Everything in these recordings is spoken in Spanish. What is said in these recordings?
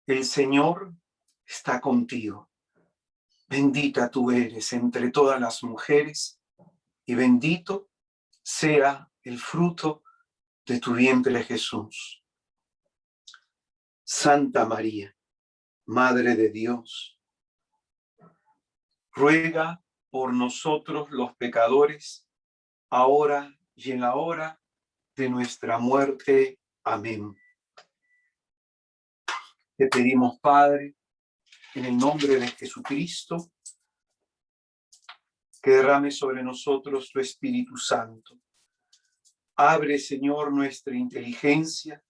El Señor está contigo. Bendita tú eres entre todas las mujeres, y bendito sea el fruto de tu vientre, Jesús. Santa María, Madre de Dios, ruega por nosotros los pecadores, ahora y en la hora de nuestra muerte. Amén. Te pedimos, Padre, en el nombre de Jesucristo, que derrame sobre nosotros tu Espíritu Santo. Abre, Señor, nuestra inteligencia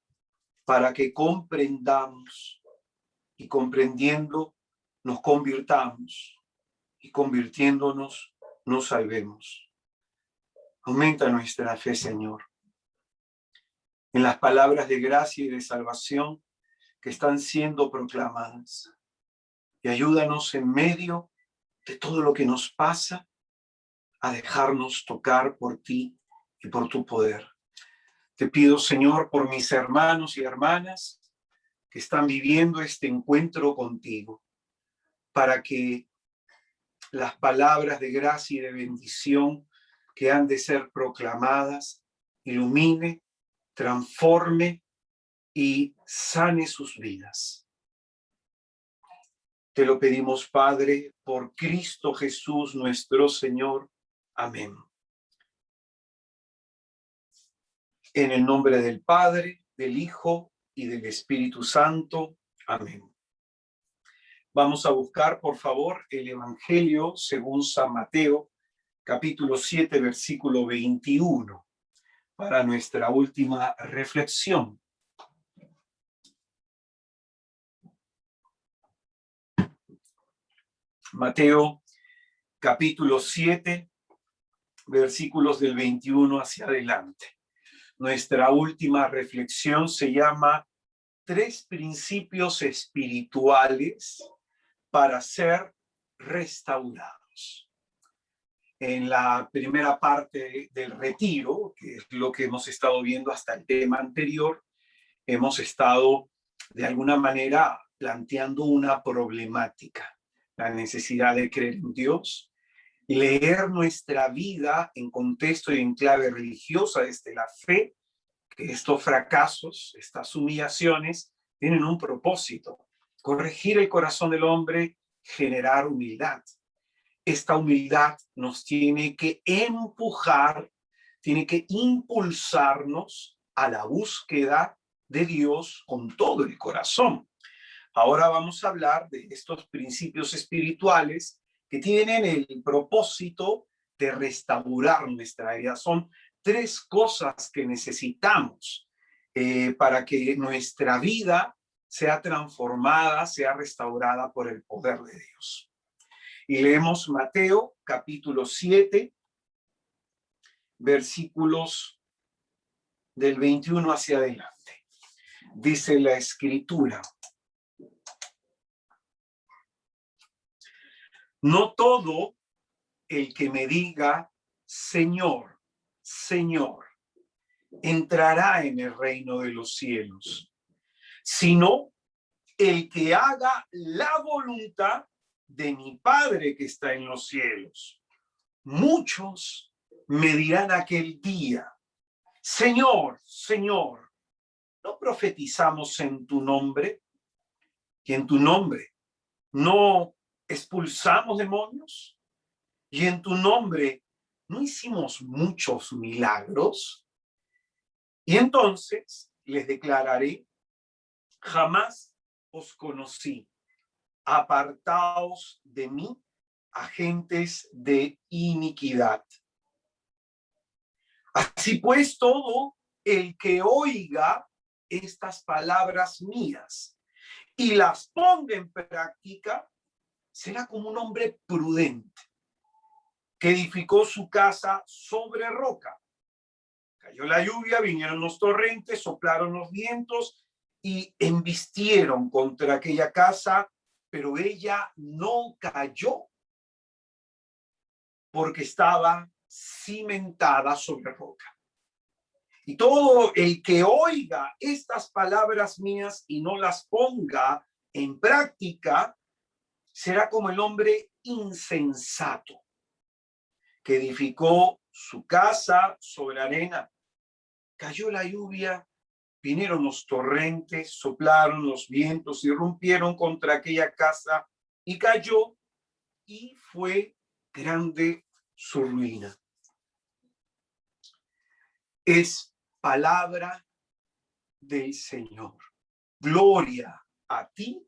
para que comprendamos y comprendiendo nos convirtamos y convirtiéndonos nos salvemos. Aumenta nuestra fe, Señor, en las palabras de gracia y de salvación que están siendo proclamadas. Y ayúdanos en medio de todo lo que nos pasa a dejarnos tocar por ti y por tu poder. Te pido, Señor, por mis hermanos y hermanas que están viviendo este encuentro contigo, para que las palabras de gracia y de bendición que han de ser proclamadas ilumine, transforme y sane sus vidas. Te lo pedimos, Padre, por Cristo Jesús nuestro Señor. Amén. En el nombre del Padre, del Hijo y del Espíritu Santo. Amén. Vamos a buscar, por favor, el Evangelio según San Mateo, capítulo 7, versículo 21, para nuestra última reflexión. Mateo, capítulo 7, versículos del 21 hacia adelante. Nuestra última reflexión se llama 3 principios espirituales para ser restaurados. En la primera parte del retiro, que es lo que hemos estado viendo hasta el tema anterior, hemos estado de alguna manera planteando una problemática, la necesidad de creer en Dios, leer nuestra vida en contexto y en clave religiosa desde la fe, que estos fracasos, estas humillaciones, tienen un propósito: corregir el corazón del hombre, generar humildad. Esta humildad nos tiene que empujar, tiene que impulsarnos a la búsqueda de Dios con todo el corazón. Ahora vamos a hablar de estos principios espirituales que tienen el propósito de restaurar nuestra vida. Son 3 cosas que necesitamos para que nuestra vida sea transformada, sea restaurada por el poder de Dios. Y leemos Mateo, capítulo 7, versículos del 21 hacia adelante. Dice la Escritura: no todo el que me diga Señor, Señor, entrará en el reino de los cielos, sino el que haga la voluntad de mi Padre que está en los cielos. Muchos me dirán aquel día: Señor, Señor, ¿no profetizamos en tu nombre? Y en tu nombre no expulsamos demonios, y en tu nombre no hicimos muchos milagros. Y entonces les declararé: jamás os conocí, apartaos de mí, agentes de iniquidad. Así pues, todo el que oiga estas palabras mías y las ponga en práctica será como un hombre prudente que edificó su casa sobre roca. Cayó la lluvia, vinieron los torrentes, soplaron los vientos y embistieron contra aquella casa, pero ella no cayó porque estaba cimentada sobre roca. Y todo el que oiga estas palabras mías y no las ponga en práctica, será como el hombre insensato que edificó su casa sobre arena. Cayó la lluvia, vinieron los torrentes, soplaron los vientos, irrumpieron contra aquella casa y cayó, y fue grande su ruina. Es palabra del Señor. Gloria a ti,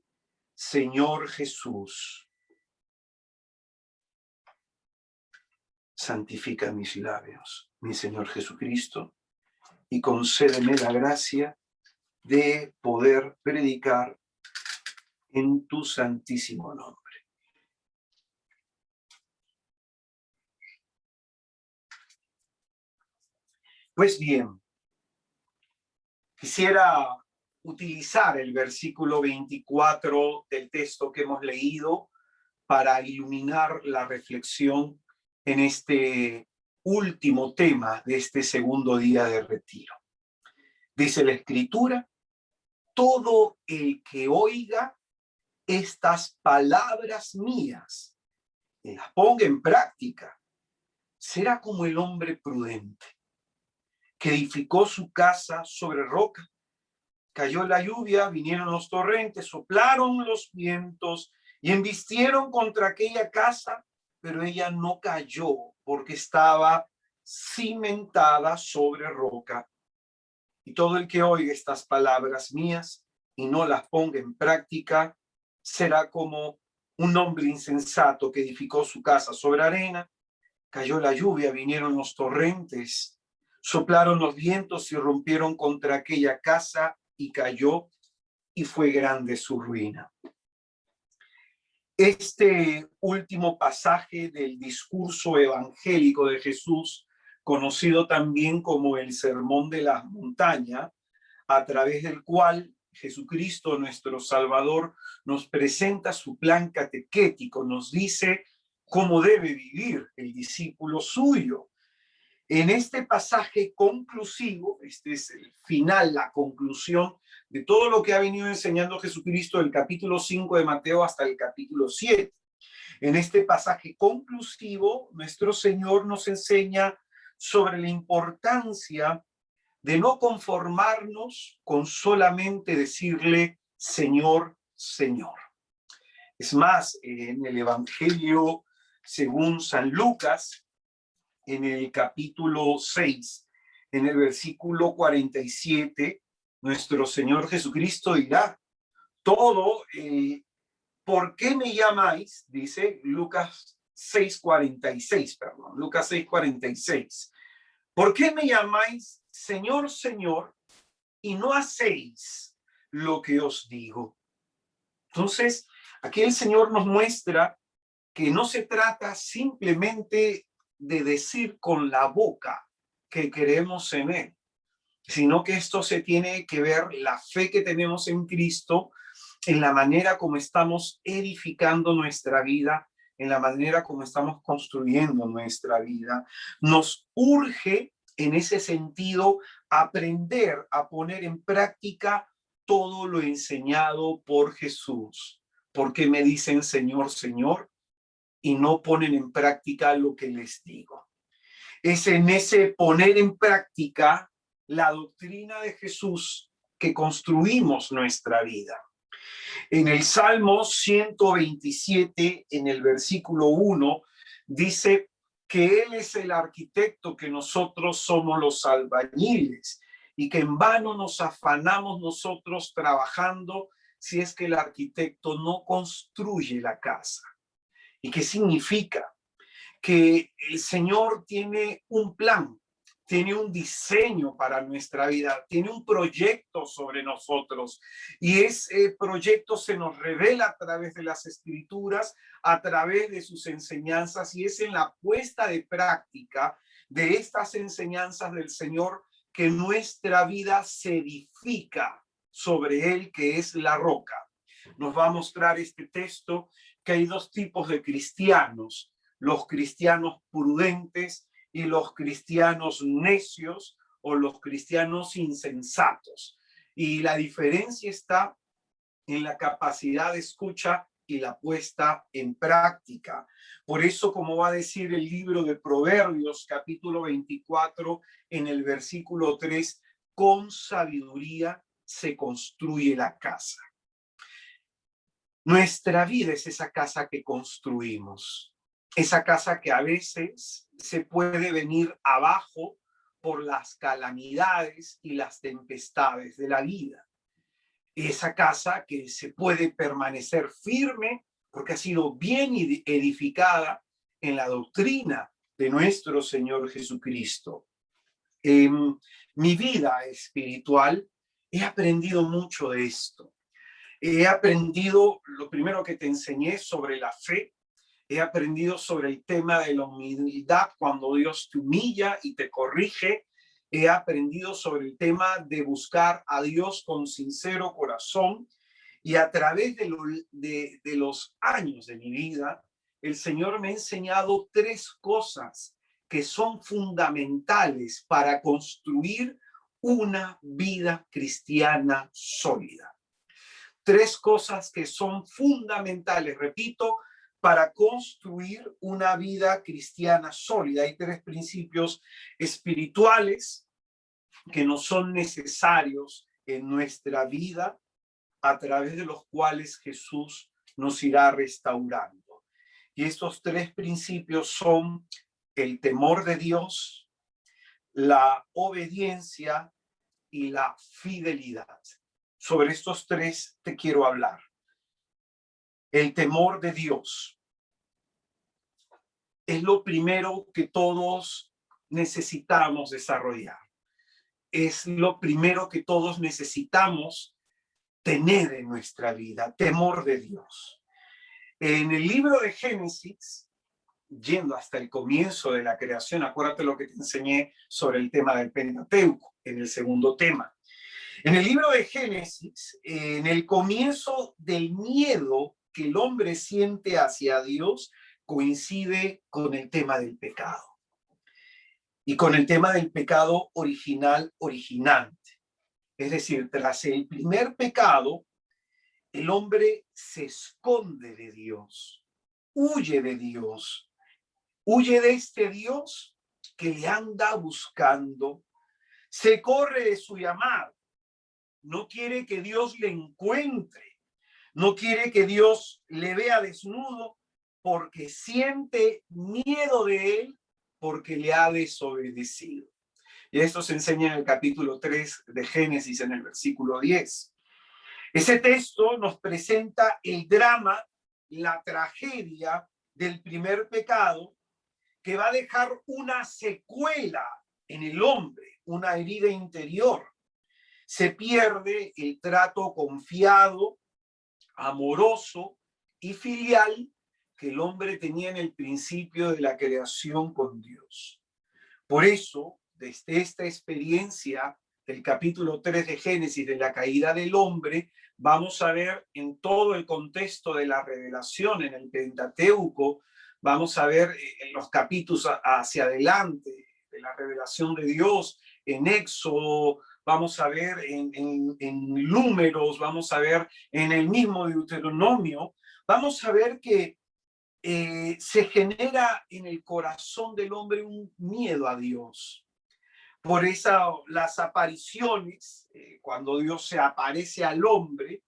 Señor Jesús. Santifica mis labios, mi Señor Jesucristo, y concédeme la gracia de poder predicar en tu santísimo nombre. Pues bien, quisiera utilizar el versículo 24 del texto que hemos leído para iluminar la reflexión en este último tema de este segundo día de retiro. Dice la Escritura: todo el que oiga estas palabras mías y las ponga en práctica, será como el hombre prudente que edificó su casa sobre roca. Cayó la lluvia, vinieron los torrentes, soplaron los vientos y embistieron contra aquella casa, pero ella no cayó porque estaba cimentada sobre roca. Y todo el que oiga estas palabras mías y no las ponga en práctica, será como un hombre insensato que edificó su casa sobre arena. Cayó la lluvia, vinieron los torrentes, soplaron los vientos y rompieron contra aquella casa y cayó, y fue grande su ruina. Este último pasaje del discurso evangélico de Jesús, conocido también como el Sermón de la Montaña, a través del cual Jesucristo, nuestro Salvador, nos presenta su plan catequético, nos dice cómo debe vivir el discípulo suyo. En este pasaje conclusivo, este es el final, la conclusión de todo lo que ha venido enseñando Jesucristo del capítulo 5 de Mateo hasta el capítulo 7. En este pasaje conclusivo, nuestro Señor nos enseña sobre la importancia de no conformarnos con solamente decirle Señor, Señor. Es más, en el Evangelio según San Lucas, en el capítulo 6, en el versículo 47, nuestro Señor Jesucristo dirá, todo, ¿por qué me llamáis? Dice Lucas 6:46, perdón, Lucas 6:46. ¿Por qué me llamáis Señor, Señor, y no hacéis lo que os digo? Entonces, aquí el Señor nos muestra que no se trata simplemente de decir con la boca que creemos en Él, sino que esto se tiene que ver, la fe que tenemos en Cristo, en la manera como estamos edificando nuestra vida, en la manera como estamos construyendo nuestra vida. Nos urge en ese sentido aprender a poner en práctica todo lo enseñado por Jesús. ¿Por qué me dicen Señor, Señor? Y no ponen en práctica lo que les digo. Es en ese poner en práctica la doctrina de Jesús que construimos nuestra vida. En el Salmo 127, en el versículo 1, dice que Él es el arquitecto, que nosotros somos los albañiles, y que en vano nos afanamos nosotros trabajando si es que el arquitecto no construye la casa. ¿Y qué significa? Que el Señor tiene un plan, tiene un diseño para nuestra vida, tiene un proyecto sobre nosotros, y ese proyecto se nos revela a través de las Escrituras, a través de sus enseñanzas, y es en la puesta de práctica de estas enseñanzas del Señor que nuestra vida se edifica sobre Él, que es la roca. Nos va a mostrar este texto que hay dos tipos de cristianos: los cristianos prudentes y los cristianos necios, o los cristianos insensatos. Y la diferencia está en la capacidad de escucha y la puesta en práctica. Por eso, como va a decir el libro de Proverbios, capítulo 24, en el versículo 3, con sabiduría se construye la casa. Nuestra vida es esa casa que construimos, esa casa que a veces se puede venir abajo por las calamidades y las tempestades de la vida. Esa casa que se puede permanecer firme porque ha sido bien edificada en la doctrina de nuestro Señor Jesucristo. En mi vida espiritual he aprendido mucho de esto. He aprendido, lo primero que te enseñé, sobre la fe. He aprendido sobre el tema de la humildad cuando Dios te humilla y te corrige. He aprendido sobre el tema de buscar a Dios con sincero corazón. Y a través de los años de mi vida, el Señor me ha enseñado tres cosas que son fundamentales para construir una vida cristiana sólida. Tres cosas que son fundamentales, repito, para construir una vida cristiana sólida. Hay tres principios espirituales que nos son necesarios en nuestra vida, a través de los cuales Jesús nos irá restaurando. Y estos tres principios son el temor de Dios, la obediencia y la fidelidad. Sobre estos tres te quiero hablar. El temor de Dios es lo primero que todos necesitamos desarrollar. Es lo primero que todos necesitamos tener en nuestra vida, temor de Dios. En el libro de Génesis, yendo hasta el comienzo de la creación, acuérdate lo que te enseñé sobre el tema del Pentateuco, en el segundo tema. En el libro de Génesis, en el comienzo del miedo que el hombre siente hacia Dios, coincide con el tema del pecado. Y con el tema del pecado originante. Es decir, tras el primer pecado, el hombre se esconde de Dios, huye de Dios, huye de este Dios que le anda buscando, se corre de su llamado, no quiere que Dios le encuentre, no quiere que Dios le vea desnudo porque siente miedo de él porque le ha desobedecido. Y esto se enseña en el capítulo 3 de Génesis, en el versículo 10. Ese texto nos presenta el drama, la tragedia del primer pecado, que va a dejar una secuela en el hombre, una herida interior. Se pierde el trato confiado, amoroso y filial que el hombre tenía en el principio de la creación con Dios. Por eso, desde esta experiencia del capítulo 3 de Génesis, de la caída del hombre, vamos a ver en todo el contexto de la revelación en el Pentateuco, vamos a ver en los capítulos hacia adelante de la revelación de Dios, en Éxodo, vamos a ver en Números, vamos a ver en el mismo Deuteronomio, vamos a ver que se genera en el corazón del hombre un miedo a Dios. Por eso las apariciones, cuando Dios se aparece al hombre,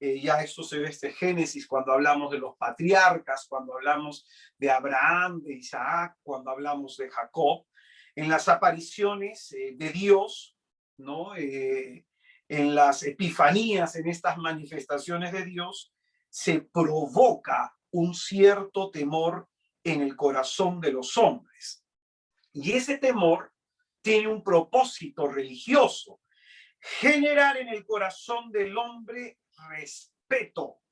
ya esto se ve este Génesis, cuando hablamos de los patriarcas, cuando hablamos de Abraham, de Isaac, cuando hablamos de Jacob, en las apariciones de Dios, ¿no? En las epifanías, en estas manifestaciones de Dios, se provoca un cierto temor en el corazón de los hombres. Y ese temor tiene un propósito religioso: generar en el corazón del hombre respeto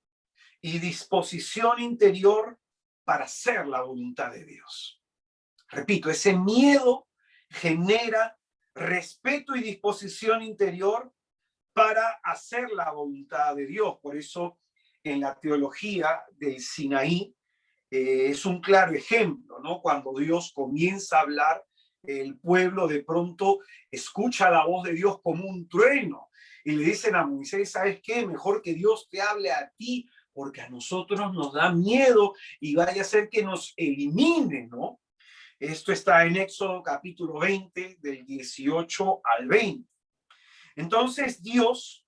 y disposición interior para hacer la voluntad de Dios. Repito, ese miedo genera respeto y disposición interior para hacer la voluntad de Dios. Por eso en la teología del Sinaí es un claro ejemplo, ¿no? Cuando Dios comienza a hablar el pueblo de pronto escucha la voz de Dios como un trueno y le dicen a Moisés, ¿sabes qué? Mejor que Dios te hable a ti, porque a nosotros nos da miedo y vaya a ser que nos elimine, ¿no? Esto está en Éxodo capítulo 20, del 18 al 20. Entonces Dios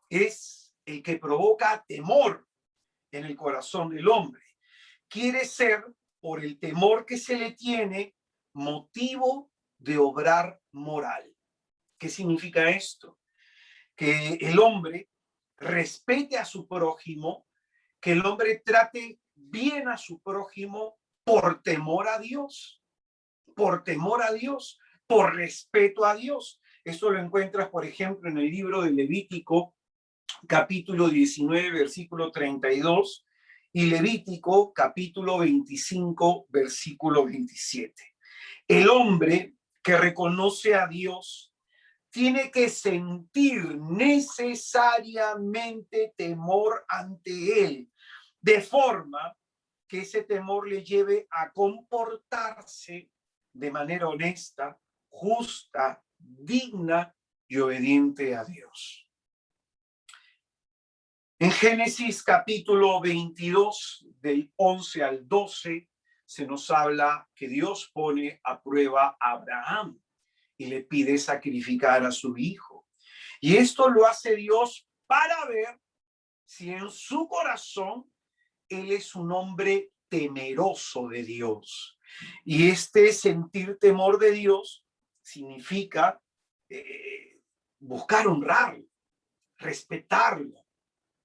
es el que provoca temor en el corazón del hombre. Quiere ser, por el temor que se le tiene, motivo de obrar moral. ¿Qué significa esto? Que el hombre respete a su prójimo, que el hombre trate bien a su prójimo por temor a Dios, por temor a Dios, por respeto a Dios. Esto lo encuentras, por ejemplo, en el libro de Levítico, capítulo 19, versículo 32, y Levítico, capítulo 25, versículo 27. El hombre que reconoce a Dios tiene que sentir necesariamente temor ante él, de forma que ese temor le lleve a comportarse de manera honesta, justa, digna y obediente a Dios. En Génesis capítulo 22, del 11 al 12, se nos habla que Dios pone a prueba a Abraham y le pide sacrificar a su hijo. Y esto lo hace Dios para ver si en su corazón él es un hombre temeroso de Dios. Y este sentir temor de Dios significa buscar honrarlo, respetarlo,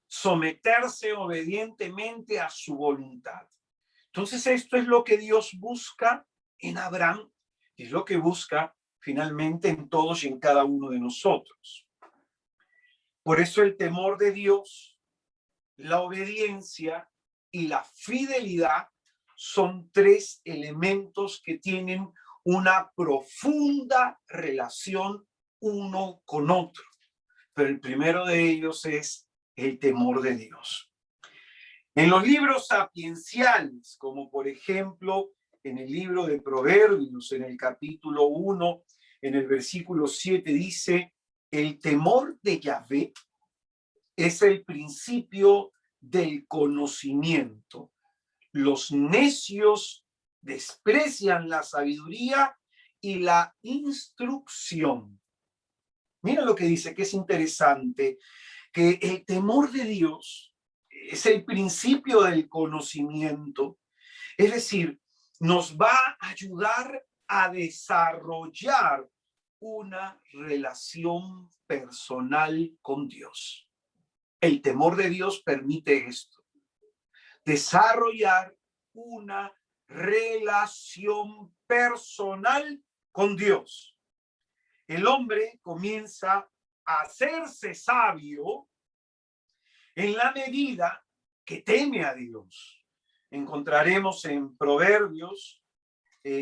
someterse obedientemente a su voluntad. Entonces esto es lo que Dios busca en Abraham, y es lo que busca finalmente en todos y en cada uno de nosotros. Por eso el temor de Dios, la obediencia y la fidelidad son tres elementos que tienen una profunda relación uno con otro. Pero el primero de ellos es el temor de Dios. En los libros sapienciales, como por ejemplo en el libro de Proverbios, en el capítulo 1, en el versículo 7, dice, el temor de Yahvé es el principio del conocimiento. Los necios desprecian la sabiduría y la instrucción. Mira lo que dice, que es interesante, que el temor de Dios es el principio del conocimiento, es decir, nos va a ayudar a desarrollar una relación personal con Dios. El temor de Dios permite esto, desarrollar una relación personal con Dios. El hombre comienza a hacerse sabio en la medida que teme a Dios. Encontraremos en Proverbios,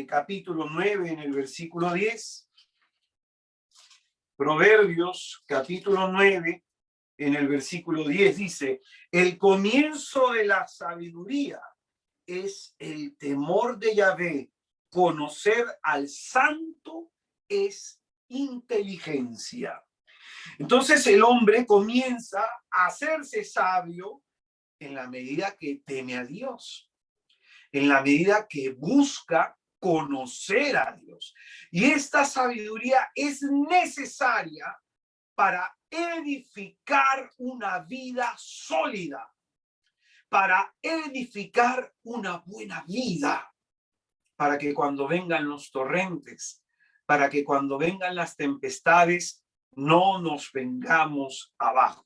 capítulo 9, en el versículo 10. Proverbios, capítulo 9, en el versículo 10, dice, el comienzo de la sabiduría es el temor de Yahvé. Conocer al santo es inteligencia. Entonces el hombre comienza a hacerse sabio en la medida que teme a Dios, en la medida que busca conocer a Dios. Y esta sabiduría es necesaria para edificar una vida sólida, para edificar una buena vida, para que cuando vengan los torrentes, para que cuando vengan las tempestades, no nos vengamos abajo.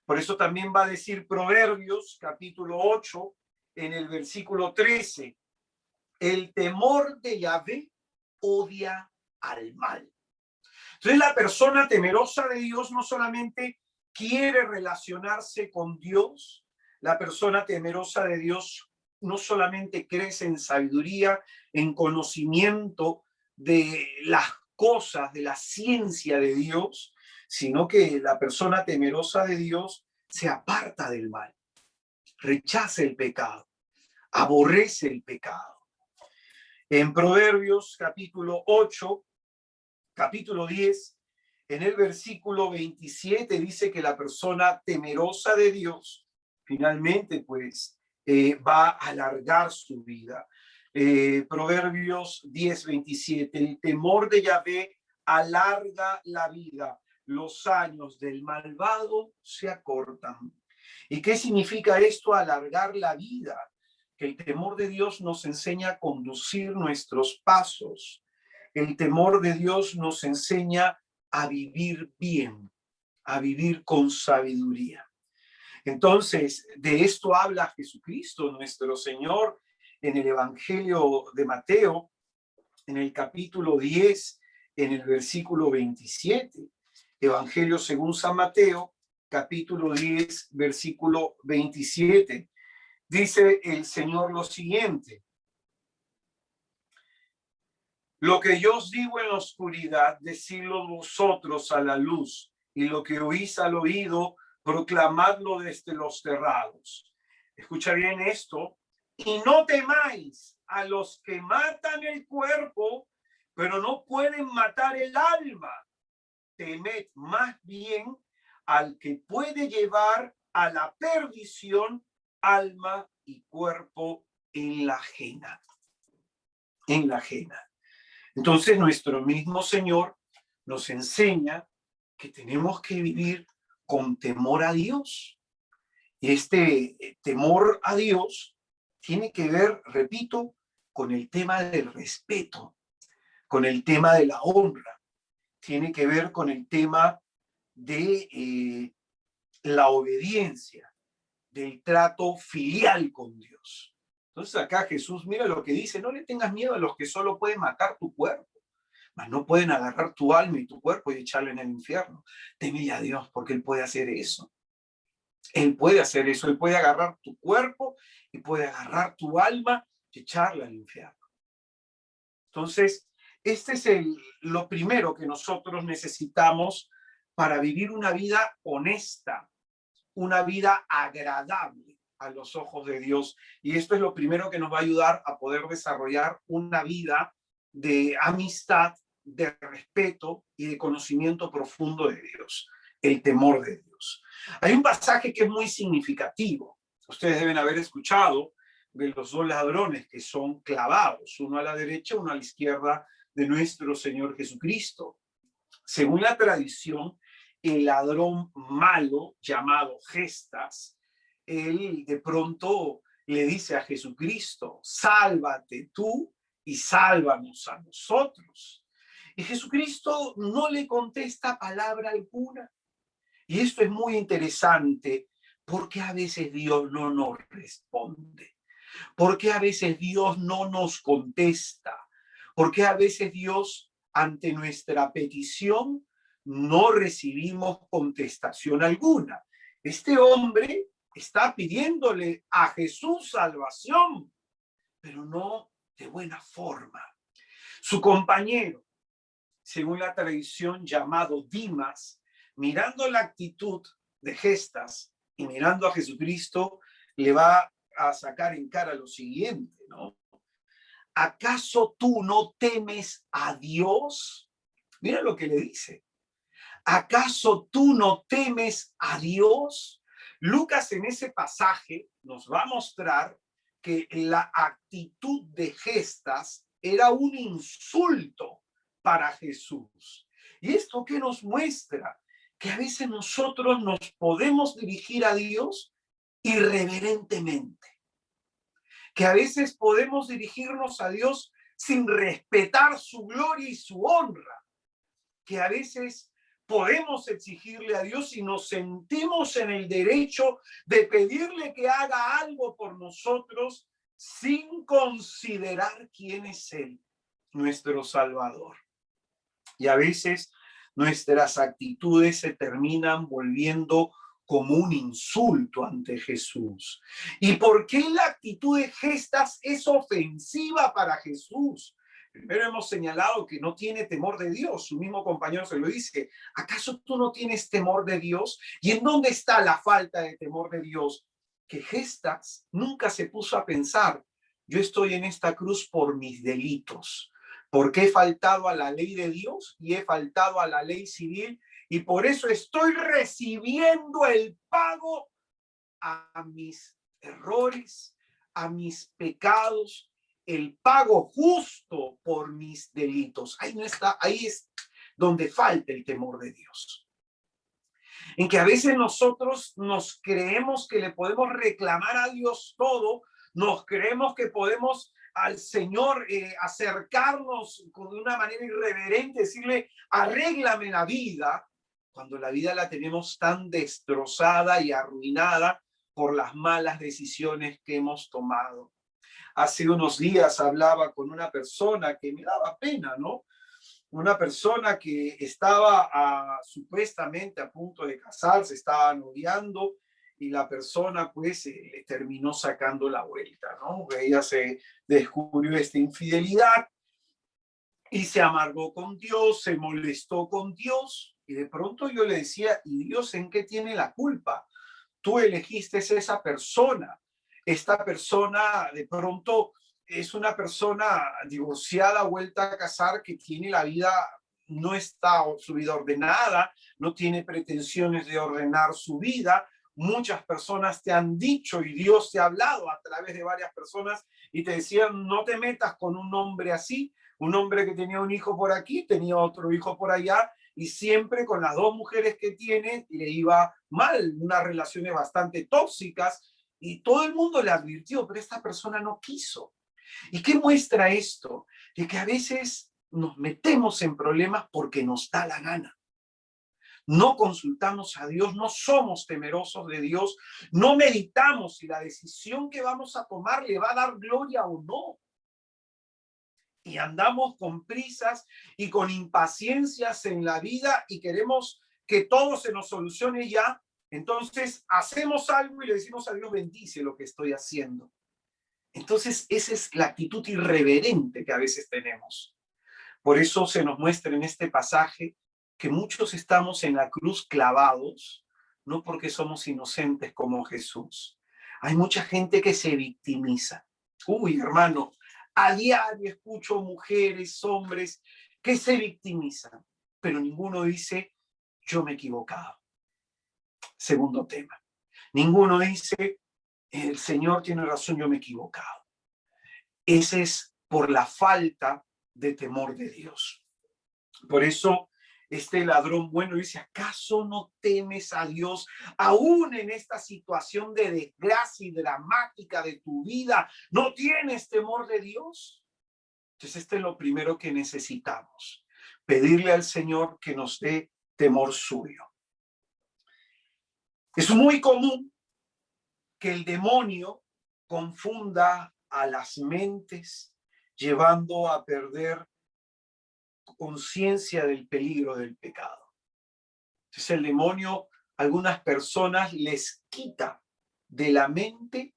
Por eso también va a decir Proverbios, capítulo 8, en el versículo 13, el temor de Yahvé odia al mal. Entonces la persona temerosa de Dios no solamente quiere relacionarse con Dios, la persona temerosa de Dios no solamente crece en sabiduría, en conocimiento de las cosas, de la ciencia de Dios, sino que la persona temerosa de Dios se aparta del mal, rechaza el pecado, aborrece el pecado. En Proverbios capítulo 8, capítulo 10, en el versículo 27 dice que la persona temerosa de Dios finalmente pues va a alargar su vida. Proverbios 10, 27, el temor de Yahvé alarga la vida, los años del malvado se acortan. ¿Y qué significa esto, alargar la vida? Que el temor de Dios nos enseña a conducir nuestros pasos. El temor de Dios nos enseña a vivir bien, a vivir con sabiduría. Entonces, de esto habla Jesucristo, nuestro Señor, en el Evangelio de Mateo, en el capítulo 10, en el versículo 27. Evangelio según San Mateo, capítulo 10, versículo 27. Dice el Señor lo siguiente: lo que yo os digo en la oscuridad, decidlo vosotros a la luz, y lo que oís al oído, proclamadlo desde los terrados. Escucha bien esto: y no temáis a los que matan el cuerpo, pero no pueden matar el alma. Temed más bien al que puede llevar a la perdición alma y cuerpo en la ajena. En la ajena. Entonces, nuestro mismo Señor nos enseña que tenemos que vivir con temor a Dios. Y este temor a Dios tiene que ver, repito, con el tema del respeto, con el tema de la honra, tiene que ver con el tema de la obediencia, del trato filial con Dios. Entonces acá Jesús, mira lo que dice: no le tengas miedo a los que solo pueden matar tu cuerpo, mas no pueden agarrar tu alma y tu cuerpo y echarlo en el infierno. Teme a Dios, porque Él puede hacer eso. Él puede hacer eso. Él puede agarrar tu cuerpo y puede agarrar tu alma y echarla al infierno. Entonces, este es lo primero que nosotros necesitamos para vivir una vida honesta, una vida agradable a los ojos de Dios. Y esto es lo primero que nos va a ayudar a poder desarrollar una vida de amistad, de respeto y de conocimiento profundo de Dios, el temor de Dios. Hay un pasaje que es muy significativo. Ustedes deben haber escuchado de los dos ladrones que son clavados, uno a la derecha, uno a la izquierda de nuestro Señor Jesucristo. Según la tradición, el ladrón malo llamado Gestas, él de pronto le dice a Jesucristo: sálvate tú y sálvanos a nosotros. Y Jesucristo no le contesta palabra alguna. Y esto es muy interesante, porque a veces Dios no nos responde, porque a veces Dios no nos contesta, porque a veces Dios, ante nuestra petición, no recibimos contestación alguna. Este hombre está pidiéndole a Jesús salvación, pero no de buena forma. Su compañero, según la tradición llamado Dimas, mirando la actitud de Gestas y mirando a Jesucristo, le va a sacar en cara lo siguiente, ¿no? ¿Acaso tú no temes a Dios? Mira lo que le dice. ¿Acaso tú no temes a Dios? Lucas en ese pasaje nos va a mostrar que la actitud de Gestas era un insulto para Jesús. ¿Y esto qué nos muestra? Que a veces nosotros nos podemos dirigir a Dios irreverentemente, que a veces podemos dirigirnos a Dios sin respetar su gloria y su honra, que a veces podemos exigirle a Dios y nos sentimos en el derecho de pedirle que haga algo por nosotros sin considerar quién es Él, nuestro Salvador. Y a veces nuestras actitudes se terminan volviendo como un insulto ante Jesús. ¿Y por qué la actitud de Gestas es ofensiva para Jesús? Primero hemos señalado que no tiene temor de Dios. Su mismo compañero se lo dice: ¿acaso tú no tienes temor de Dios? ¿Y en dónde está la falta de temor de Dios? Que Gestas nunca se puso a pensar yo estoy en esta cruz por mis delitos, porque he faltado a la ley de Dios y he faltado a la ley civil, y por eso estoy recibiendo el pago a mis errores, a mis pecados, el pago justo por mis delitos. Ahí no está, ahí es donde falta el temor de Dios. En que a veces nosotros nos creemos que le podemos reclamar a Dios todo, nos creemos que podemos al Señor acercarnos con una manera irreverente, decirle, arréglame la vida, cuando la vida la tenemos tan destrozada y arruinada por las malas decisiones que hemos tomado. Hace unos días hablaba con una persona que me daba pena, ¿no? Una persona que estaba supuestamente a punto de casarse, estaba noviando, y la persona pues le terminó sacando la vuelta, ¿no? Ella se descubrió esta infidelidad y se amargó con Dios, se molestó con Dios, y de pronto yo le decía, ¿y Dios en qué tiene la culpa? Tú elegiste esa persona. Esta persona de pronto es una persona divorciada, vuelta a casar, que tiene la vida, no está su vida ordenada, no tiene pretensiones de ordenar su vida. Muchas personas te han dicho y Dios te ha hablado a través de varias personas y te decían, no te metas con un hombre así, un hombre que tenía un hijo por aquí, tenía otro hijo por allá, y siempre con las dos mujeres que tiene le iba mal, unas relaciones bastante tóxicas, y todo el mundo le advirtió, pero esta persona no quiso. ¿Y qué muestra esto? De que a veces nos metemos en problemas porque nos da la gana. No consultamos a Dios, no somos temerosos de Dios, no meditamos si la decisión que vamos a tomar le va a dar gloria o no. Y andamos con prisas y con impaciencias en la vida y queremos que todo se nos solucione ya. Entonces hacemos algo y le decimos a Dios, bendice lo que estoy haciendo. Entonces esa es la actitud irreverente que a veces tenemos. Por eso se nos muestra en este pasaje que muchos estamos en la cruz clavados, no porque somos inocentes como Jesús. Hay mucha gente que se victimiza. Uy, hermano, a diario escucho mujeres, hombres que se victimizan, pero ninguno dice, yo me he equivocado. Segundo tema. Ninguno dice, el Señor tiene razón, yo me he equivocado. Ese es por la falta de temor de Dios. Por eso este ladrón bueno dice, ¿acaso no temes a Dios aún en esta situación de desgracia y dramática de tu vida? ¿No tienes temor de Dios? Entonces este es lo primero que necesitamos, pedirle al Señor que nos dé temor suyo. Es muy común que el demonio confunda a las mentes, llevando a perder conciencia del peligro del pecado. Entonces el demonio a algunas personas les quita de la mente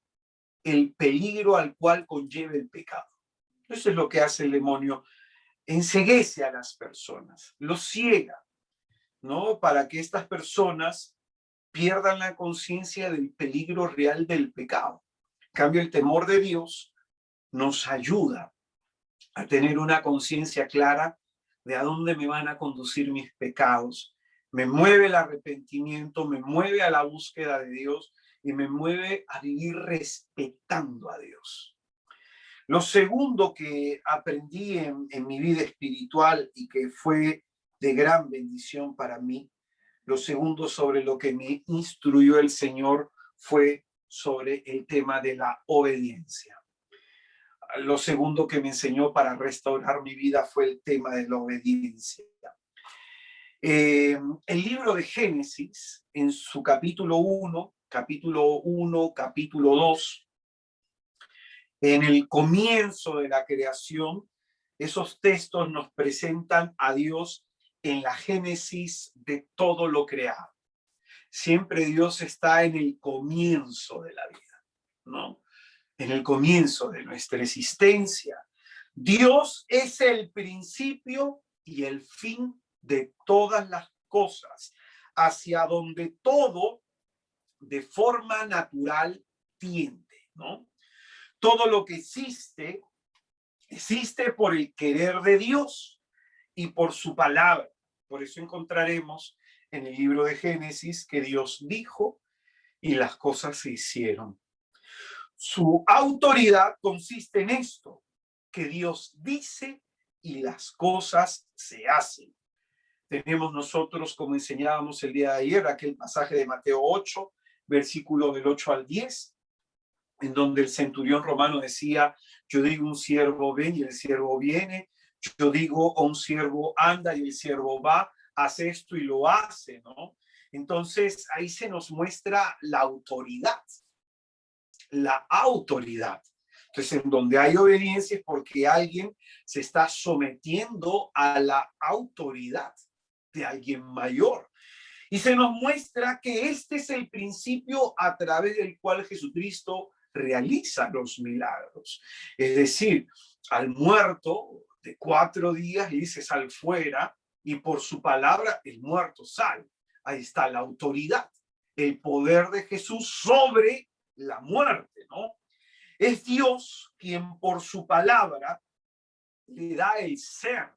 el peligro al cual conlleva el pecado. Eso es lo que hace el demonio, enceguece a las personas, los ciega, ¿no? Para que estas personas pierdan la conciencia del peligro real del pecado. En cambio, el temor de Dios nos ayuda a tener una conciencia clara de a dónde me van a conducir mis pecados. Me mueve el arrepentimiento, me mueve a la búsqueda de Dios y me mueve a vivir respetando a Dios. Lo segundo que aprendí en mi vida espiritual y que fue de gran bendición para mí, lo segundo sobre lo que me instruyó el Señor fue sobre el tema de la obediencia. Lo segundo que me enseñó para restaurar mi vida fue el tema de la obediencia. El libro de Génesis, en su capítulo 1, capítulo 2, en el comienzo de la creación, esos textos nos presentan a Dios en la génesis de todo lo creado. Siempre Dios está en el comienzo de la vida, ¿no? En el comienzo de nuestra existencia. Dios es el principio y el fin de todas las cosas, hacia donde todo de forma natural tiende, ¿no? Todo lo que existe, existe por el querer de Dios y por su palabra. Por eso encontraremos en el libro de Génesis que Dios dijo y las cosas se hicieron. Su autoridad consiste en esto, que Dios dice y las cosas se hacen. Tenemos nosotros, como enseñábamos el día de ayer, aquel pasaje de Mateo 8, versículo del 8 al 10, en donde el centurión romano decía, yo digo un siervo ven y el siervo viene, yo digo a un siervo anda y el siervo va, hace esto y lo hace, ¿no? Entonces ahí se nos muestra la autoridad, la autoridad. Entonces, en donde hay obediencia es porque alguien se está sometiendo a la autoridad de alguien mayor. Y se nos muestra que este es el principio a través del cual Jesucristo realiza los milagros. Es decir, al muerto de 4 días le dice sal fuera y por su palabra el muerto sale. Ahí está la autoridad, el poder de Jesús sobre la muerte, ¿no? Es Dios quien por su palabra le da el ser,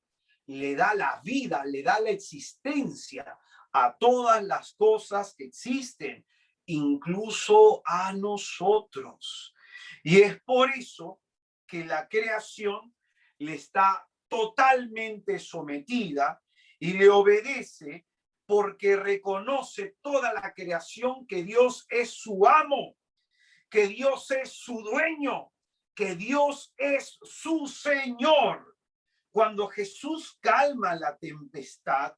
le da la vida, le da la existencia a todas las cosas que existen, incluso a nosotros. Y es por eso que la creación le está totalmente sometida y le obedece porque reconoce toda la creación que Dios es su amo, que Dios es su dueño, que Dios es su Señor. Cuando Jesús calma la tempestad,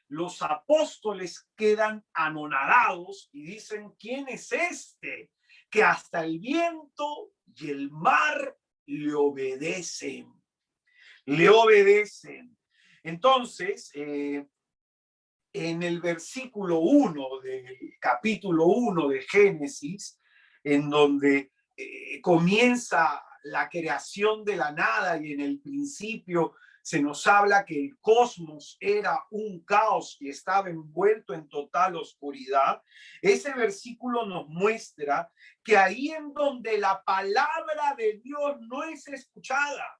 los apóstoles quedan anonadados y dicen, ¿quién es este? Que hasta el viento y el mar le obedecen. Le obedecen. Entonces, en el versículo 1 del capítulo 1 de Génesis, en donde comienza la creación de la nada y en el principio se nos habla que el cosmos era un caos y estaba envuelto en total oscuridad. Ese versículo nos muestra que ahí en donde la palabra de Dios no es escuchada,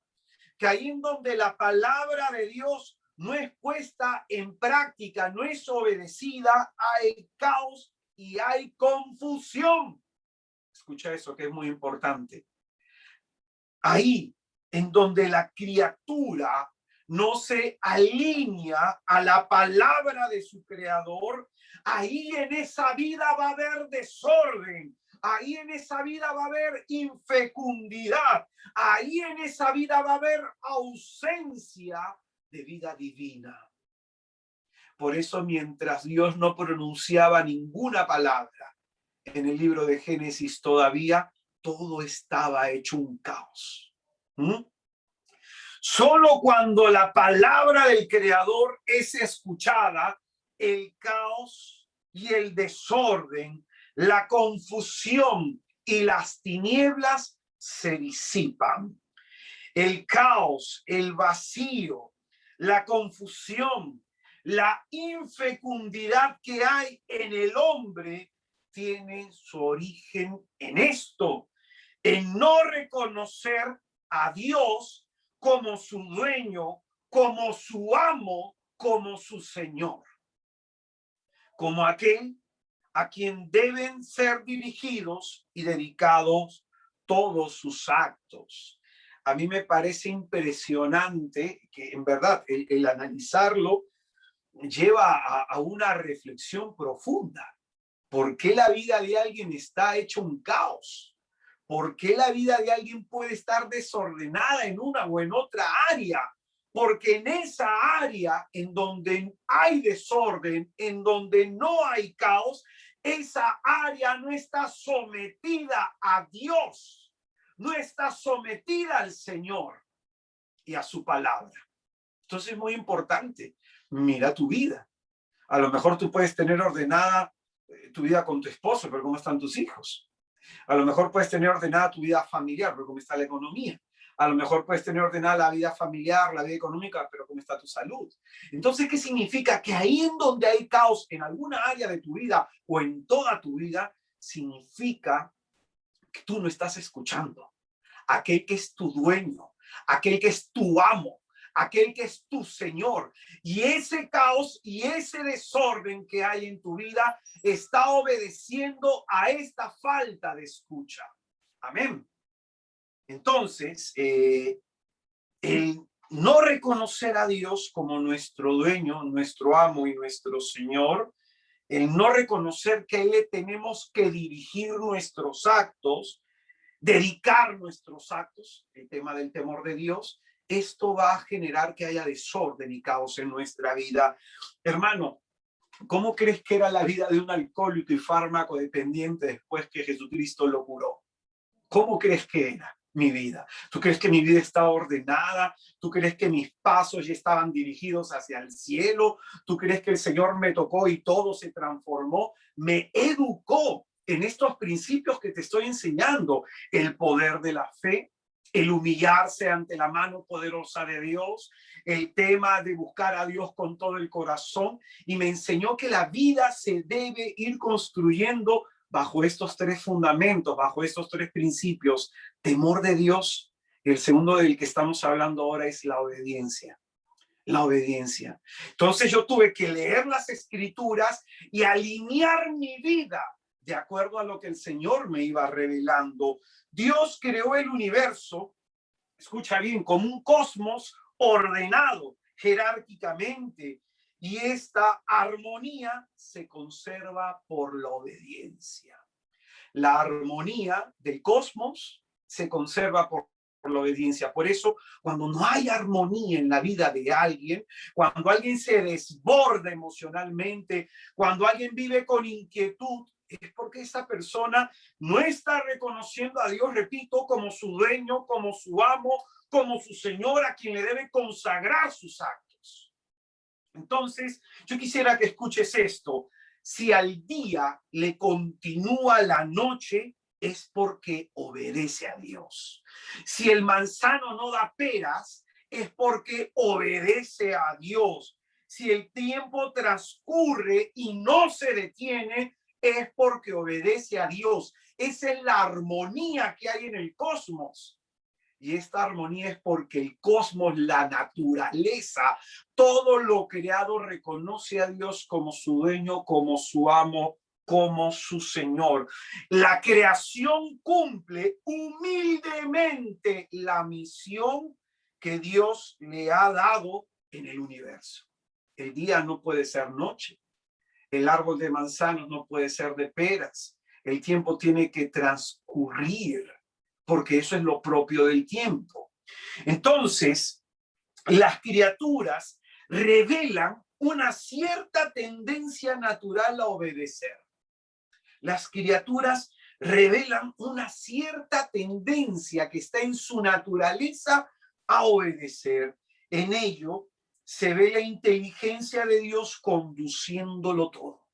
que ahí en donde la palabra de Dios no es puesta en práctica, no es obedecida, hay caos y hay confusión. Escucha eso que es muy importante. Ahí en donde la criatura no se alinea a la palabra de su creador, ahí en esa vida va a haber desorden, ahí en esa vida va a haber infecundidad, ahí en esa vida va a haber ausencia de vida divina. Por eso, mientras Dios no pronunciaba ninguna palabra en el libro de Génesis todavía, todo estaba hecho un caos. Solo cuando la palabra del Creador es escuchada, el caos y el desorden, la confusión y las tinieblas se disipan. El caos, el vacío, la confusión, la infecundidad que hay en el hombre tiene su origen en esto, en no reconocer a Dios como su dueño, como su amo, como su Señor, como aquel a quien deben ser dirigidos y dedicados todos sus actos. A mí me parece impresionante que en verdad el analizarlo lleva a una reflexión profunda. ¿Por qué la vida de alguien está hecha un caos? ¿Por qué la vida de alguien puede estar desordenada en una o en otra área? Porque en esa área en donde hay desorden, en donde no hay caos, esa área no está sometida a Dios, no está sometida al Señor y a su palabra. Entonces es muy importante, mira tu vida. A lo mejor tú puedes tener ordenada tu vida con tu esposo, pero ¿cómo están tus hijos? A lo mejor puedes tener ordenada tu vida familiar, pero ¿cómo está la economía? A lo mejor puedes tener ordenada la vida familiar, la vida económica, pero ¿cómo está tu salud? Entonces, ¿qué significa? Que ahí en donde hay caos en alguna área de tu vida o en toda tu vida, significa que tú no estás escuchando. aquel que es tu dueño, aquel que es tu amo, aquel que es tu Señor. Y ese caos y ese desorden que hay en tu vida está obedeciendo a esta falta de escucha. Amén. Entonces, el no reconocer a Dios como nuestro dueño, nuestro amo y nuestro Señor, el no reconocer que a Él le tenemos que dirigir nuestros actos, dedicar nuestros actos, el tema del temor de Dios, esto va a generar que haya desorden y caos en nuestra vida. Hermano, ¿cómo crees que era la vida de un alcohólico y fármaco dependiente después que Jesucristo lo curó? ¿Cómo crees que era mi vida? ¿Tú crees que mi vida estaba ordenada? ¿Tú crees que mis pasos ya estaban dirigidos hacia el cielo? ¿Tú crees que el Señor me tocó y todo se transformó? Me educó en estos principios que te estoy enseñando: el poder de la fe, el humillarse ante la mano poderosa de Dios, el tema de buscar a Dios con todo el corazón, y me enseñó que la vida se debe ir construyendo bajo estos tres fundamentos, bajo estos tres principios: temor de Dios. El segundo del que estamos hablando ahora es la obediencia. La obediencia. Entonces yo tuve que leer las escrituras y alinear mi vida de acuerdo a lo que el Señor me iba revelando. Dios creó el universo, escucha bien, como un cosmos ordenado jerárquicamente, y esta armonía se conserva por la obediencia. La armonía del cosmos se conserva por la obediencia. Por eso, cuando no hay armonía en la vida de alguien, cuando alguien se desborda emocionalmente, cuando alguien vive con inquietud, es porque esa persona no está reconociendo a Dios, repito, como su dueño, como su amo, como su Señor, a quien le debe consagrar sus actos. Entonces, yo quisiera que escuches esto: si al día le continúa la noche, es porque obedece a Dios. Si el manzano no da peras, es porque obedece a Dios. Si el tiempo transcurre y no se detiene, es porque obedece a Dios. Esa es la armonía que hay en el cosmos. Y esta armonía es porque el cosmos, la naturaleza, todo lo creado reconoce a Dios como su dueño, como su amo, como su Señor. La creación cumple humildemente la misión que Dios le ha dado en el universo. El día no puede ser noche. El árbol de manzanos no puede ser de peras. El tiempo tiene que transcurrir, porque eso es lo propio del tiempo. Entonces, las criaturas revelan una cierta tendencia natural a obedecer. Las criaturas revelan una cierta tendencia que está en su naturaleza a obedecer. En ello se ve la inteligencia de Dios conduciéndolo todo.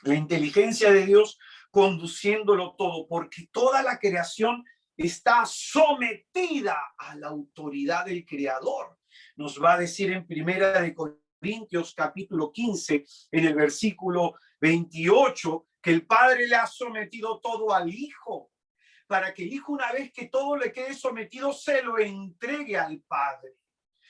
La inteligencia de Dios conduciéndolo todo, porque toda la creación está sometida a la autoridad del Creador. Nos va a decir en Primera de Corintios capítulo 15, en el versículo 28, que el Padre le ha sometido todo al Hijo, para que el Hijo, una vez que todo le quede sometido, se lo entregue al Padre.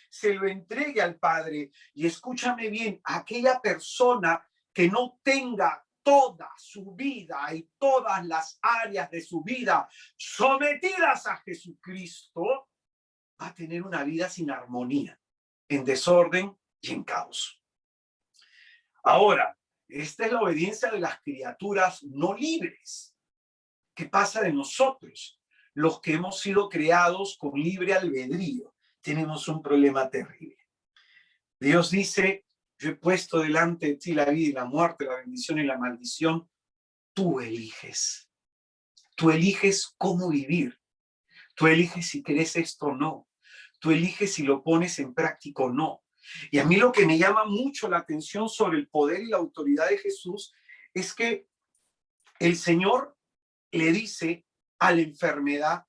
Se lo entregue al Padre. Y escúchame bien, aquella persona que no tenga toda su vida y todas las áreas de su vida sometidas a Jesucristo, va a tener una vida sin armonía, en desorden y en caos. Ahora, esta es la obediencia de las criaturas no libres. ¿Qué pasa de nosotros? Los que hemos sido creados con libre albedrío, tenemos un problema terrible. Dios dice: yo he puesto delante de ti la vida y la muerte, la bendición y la maldición. Tú eliges. Tú eliges cómo vivir. Tú eliges si querés esto o no. Tú eliges si lo pones en práctica o no. Y a mí lo que me llama mucho la atención sobre el poder y la autoridad de Jesús es que el Señor le dice a la enfermedad,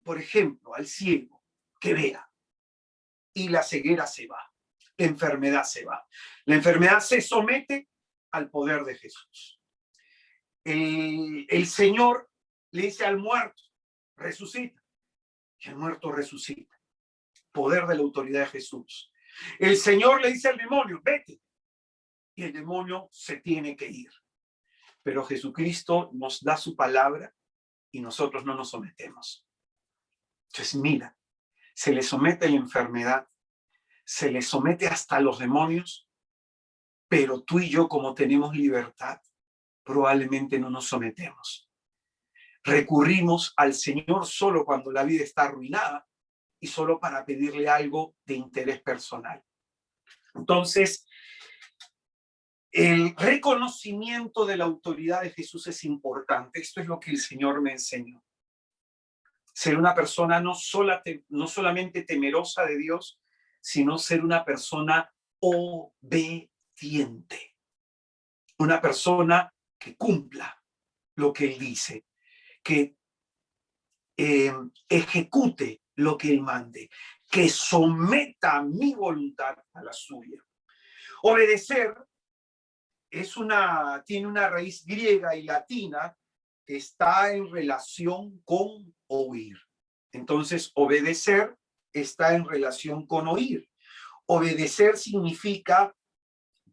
por ejemplo, al ciego, que vea, y la ceguera se va. La enfermedad se va. La enfermedad se somete al poder de Jesús. El Señor le dice al muerto: resucita. Y el muerto resucita. Poder de la autoridad de Jesús. El Señor le dice al demonio, vete. Y el demonio se tiene que ir. Pero Jesucristo nos da su palabra y nosotros no nos sometemos. Entonces, mira, se le somete la enfermedad, se le somete hasta los demonios, pero tú y yo, como tenemos libertad, probablemente no nos sometemos. Recurrimos al Señor solo cuando la vida está arruinada y solo para pedirle algo de interés personal. Entonces, el reconocimiento de la autoridad de Jesús es importante. Esto es lo que el Señor me enseñó. Ser una persona no solamente temerosa de Dios, sino ser una persona obediente. Una persona que cumpla lo que Él dice, que ejecute lo que Él mande, que someta mi voluntad a la suya. Obedecer tiene una raíz griega y latina que está en relación con oír. Entonces, obedecer está en relación con oír. Obedecer significa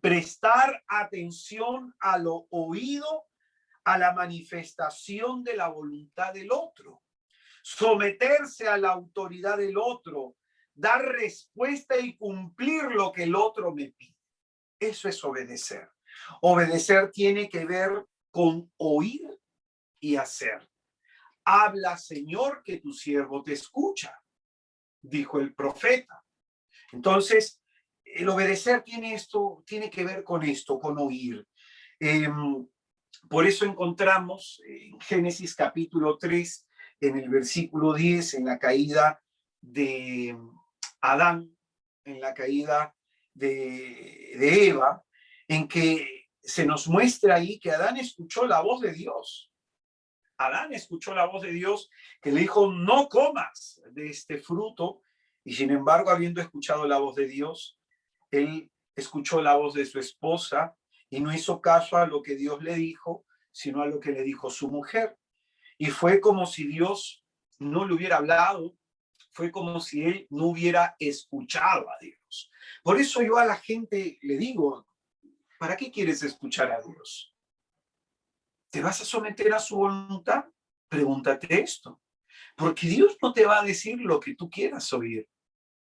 prestar atención a lo oído, a la manifestación de la voluntad del otro, someterse a la autoridad del otro, dar respuesta y cumplir lo que el otro me pide. Eso es obedecer. Obedecer tiene que ver con oír y hacer. Habla, Señor, que tu siervo te escucha, dijo el profeta. Entonces, el obedecer tiene que ver con esto, con oír. Por eso encontramos en Génesis capítulo 3, en el versículo 10, en la caída de Adán, en la caída de Eva, en que se nos muestra ahí que Adán escuchó la voz de Dios. Adán escuchó la voz de Dios que le dijo, no comas de este fruto, y sin embargo, habiendo escuchado la voz de Dios, él escuchó la voz de su esposa y no hizo caso a lo que Dios le dijo, sino a lo que le dijo su mujer. Y fue como si Dios no le hubiera hablado, fue como si él no hubiera escuchado a Dios. Por eso yo a la gente le digo, ¿para qué quieres escuchar a Dios? ¿Te vas a someter a su voluntad? Pregúntate esto. Porque Dios no te va a decir lo que tú quieras oír,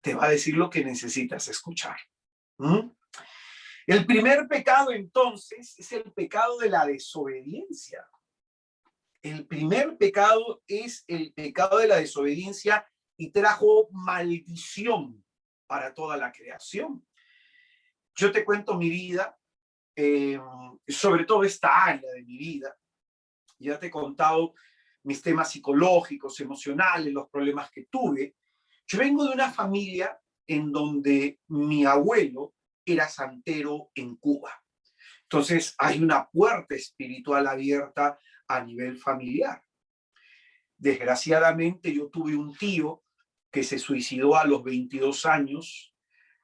te va a decir lo que necesitas escuchar. El primer pecado, entonces, es el pecado de la desobediencia. El primer pecado es el pecado de la desobediencia y trajo maldición para toda la creación. Yo te cuento mi vida, sobre todo esta área de mi vida. Ya te he contado mis temas psicológicos, emocionales, los problemas que tuve. Yo vengo de una familia en donde mi abuelo era santero en Cuba. Entonces hay una puerta espiritual abierta a nivel familiar. Desgraciadamente yo tuve un tío que se suicidó a los 22 años,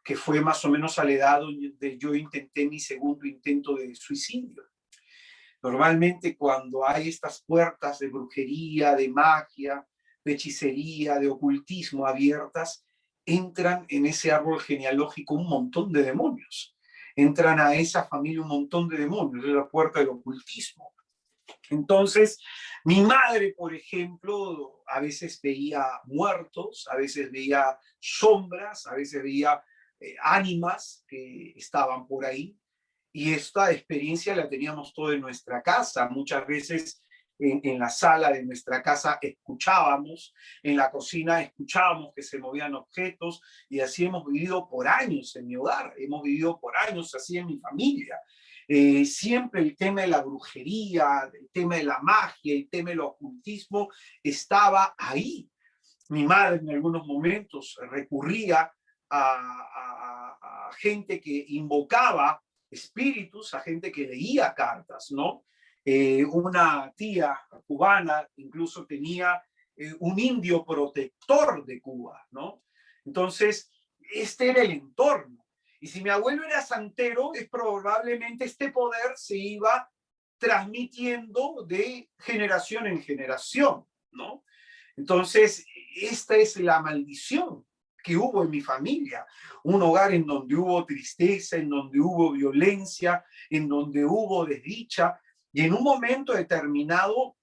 que fue más o menos a la edad donde yo intenté mi segundo intento de suicidio. Normalmente cuando hay estas puertas de brujería, de magia, de hechicería, de ocultismo abiertas, entran en ese árbol genealógico un montón de demonios. Entran a esa familia un montón de demonios, es la puerta del ocultismo. Entonces, mi madre, por ejemplo, a veces veía muertos, a veces veía sombras, a veces veía ánimas que estaban por ahí. Y esta experiencia la teníamos toda en nuestra casa. Muchas veces en la sala de nuestra casa escuchábamos, en la cocina escuchábamos que se movían objetos, y así hemos vivido por años en mi hogar, hemos vivido por años así en mi familia. Siempre el tema de la brujería, el tema de la magia, el tema del ocultismo estaba ahí. Mi madre en algunos momentos recurría a gente que invocaba espíritus, a gente que leía cartas, ¿no? Una tía cubana incluso tenía un indio protector de Cuba, ¿no? Entonces, este era el entorno. Y si mi abuelo era santero, es probablemente este poder se iba transmitiendo de generación en generación, ¿no? Entonces, esta es la maldición que hubo en mi familia, un hogar en donde hubo tristeza, en donde hubo violencia, en donde hubo desdicha, y en un momento determinado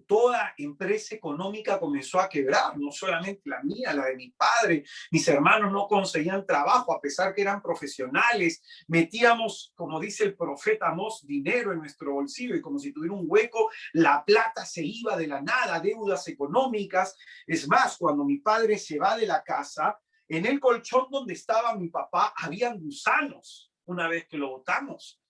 toda empresa económica comenzó a quebrar, no solamente la mía, la de mi padre. Mis hermanos no conseguían trabajo a pesar que eran profesionales. Metíamos, como dice el profeta Amós, dinero en nuestro bolsillo y como si tuviera un hueco, la plata se iba de la nada, deudas económicas. Es más, cuando mi padre se va de la casa, en el colchón donde estaba mi papá habían gusanos una vez que lo botamos.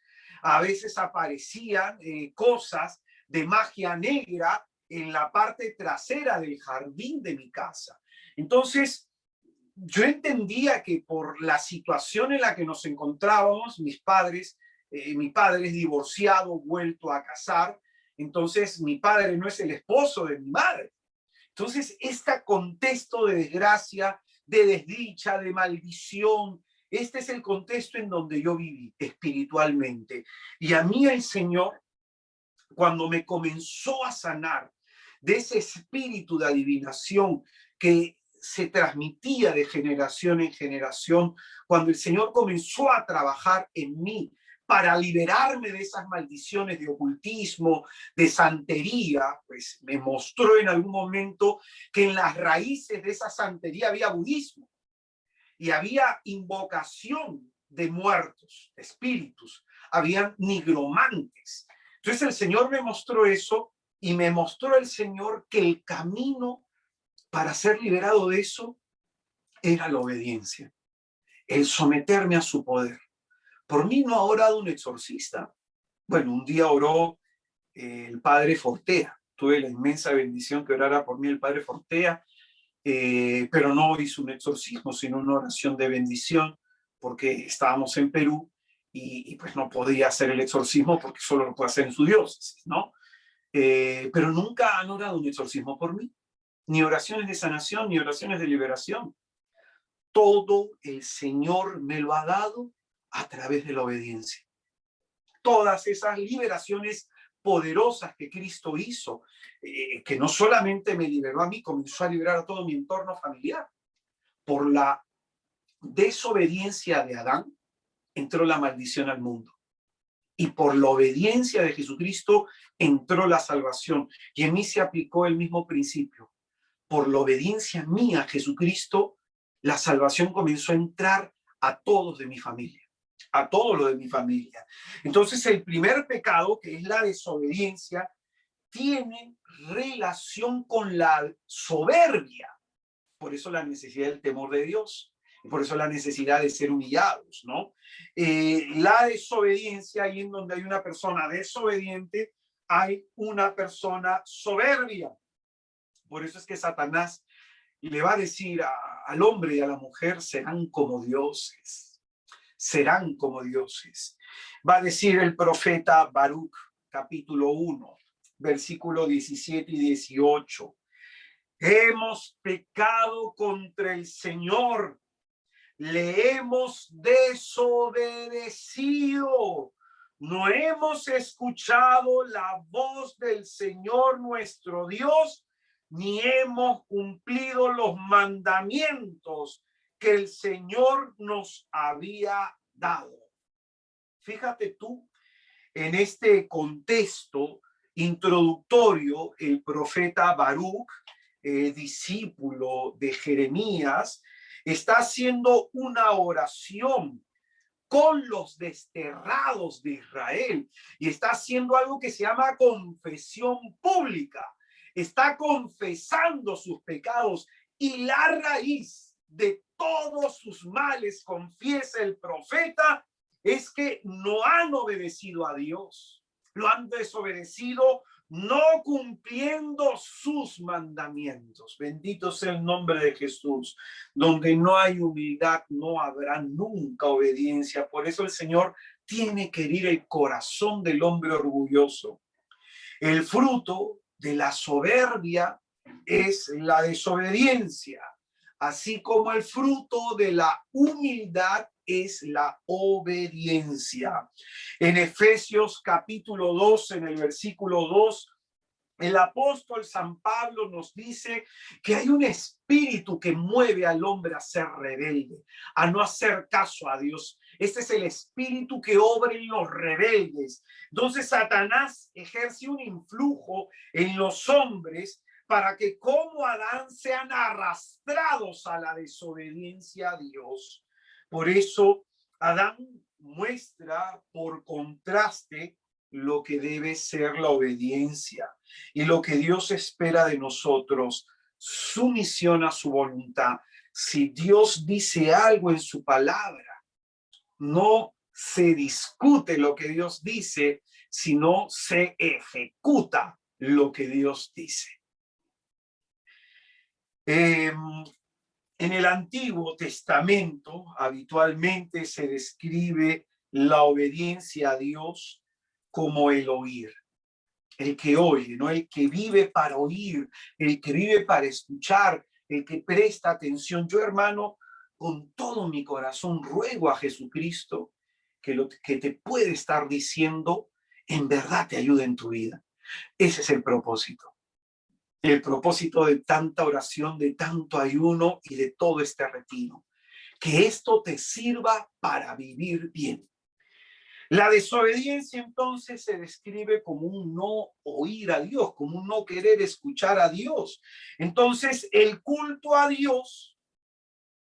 A veces aparecían cosas de magia negra en la parte trasera del jardín de mi casa. Entonces, yo entendía que por la situación en la que nos encontrábamos, mi padre es divorciado, vuelto a casar, entonces mi padre no es el esposo de mi madre. Entonces, este contexto de desgracia, de desdicha, de maldición, este es el contexto en donde yo viví espiritualmente. Y a mí el Señor, cuando me comenzó a sanar de ese espíritu de adivinación que se transmitía de generación en generación, cuando el Señor comenzó a trabajar en mí para liberarme de esas maldiciones de ocultismo, de santería, pues me mostró en algún momento que en las raíces de esa santería había budismo y había invocación de muertos, de espíritus, habían nigromantes. Entonces el Señor me mostró eso y me mostró el Señor que el camino para ser liberado de eso era la obediencia, el someterme a su poder. Por mí no ha orado un exorcista. Bueno, un día oró el padre Fortea. Tuve la inmensa bendición que orara por mí el padre Fortea, pero no hizo un exorcismo, sino una oración de bendición, porque estábamos en Perú y pues no podía hacer el exorcismo porque solo lo puede hacer en su diócesis, ¿no? Pero nunca han orado un exorcismo por mí, ni oraciones de sanación, ni oraciones de liberación. Todo el Señor me lo ha dado a través de la obediencia. Todas esas liberaciones poderosas que Cristo hizo, que no solamente me liberó a mí, comenzó a liberar a todo mi entorno familiar. Por la desobediencia de Adán, entró la maldición al mundo. Y por la obediencia de Jesucristo, entró la salvación. Y en mí se aplicó el mismo principio. Por la obediencia mía a Jesucristo, la salvación comenzó a entrar a todos de mi familia, a todo lo de mi familia. Entonces, el primer pecado, que es la desobediencia, tiene relación con la soberbia. Por eso la necesidad del temor de Dios. Y por eso la necesidad de ser humillados, ¿no? La desobediencia, ahí en donde hay una persona desobediente, hay una persona soberbia. Por eso es que Satanás le va a decir al hombre y a la mujer, serán como dioses, serán como dioses. Va a decir el profeta Baruch, capítulo 1, versículo 17 y 18. Hemos pecado contra el Señor, le hemos desobedecido, no hemos escuchado la voz del Señor nuestro Dios, ni hemos cumplido los mandamientos que el Señor nos había dado. Fíjate tú, en este contexto introductorio, el profeta Baruch, discípulo de Jeremías, está haciendo una oración con los desterrados de Israel y está haciendo algo que se llama confesión pública. Está confesando sus pecados y la raíz de todos sus males, confiesa el profeta, es que no han obedecido a Dios, lo han desobedecido no cumpliendo sus mandamientos. Bendito sea el nombre de Jesús. Donde no hay humildad, no habrá nunca obediencia. Por eso el Señor tiene que herir el corazón del hombre orgulloso. El fruto de la soberbia es la desobediencia, así como el fruto de la humildad es la obediencia. En Efesios capítulo 2, en el versículo 2, El apóstol San Pablo nos dice que hay un espíritu que mueve al hombre a ser rebelde, a no hacer caso a Dios. Este es el espíritu que obra en los rebeldes. Entonces Satanás ejerce un influjo en los hombres para que como Adán sean arrastrados a la desobediencia a Dios. Por eso Adán muestra por contraste lo que debe ser la obediencia y lo que Dios espera de nosotros, sumisión a su voluntad. Si Dios dice algo en su palabra, no se discute lo que Dios dice, sino se ejecuta lo que Dios dice. En el Antiguo Testamento habitualmente se describe la obediencia a Dios como el oír. El que oye, no el que vive para oír, el que vive para escuchar, el que presta atención. Yo, hermano, con todo mi corazón ruego a Jesucristo que lo que te puede estar diciendo en verdad te ayude en tu vida. Ese es el propósito. El propósito de tanta oración, de tanto ayuno y de todo este retiro. Que esto te sirva para vivir bien. La desobediencia entonces se describe como un no oír a Dios, como un no querer escuchar a Dios. Entonces el culto a Dios,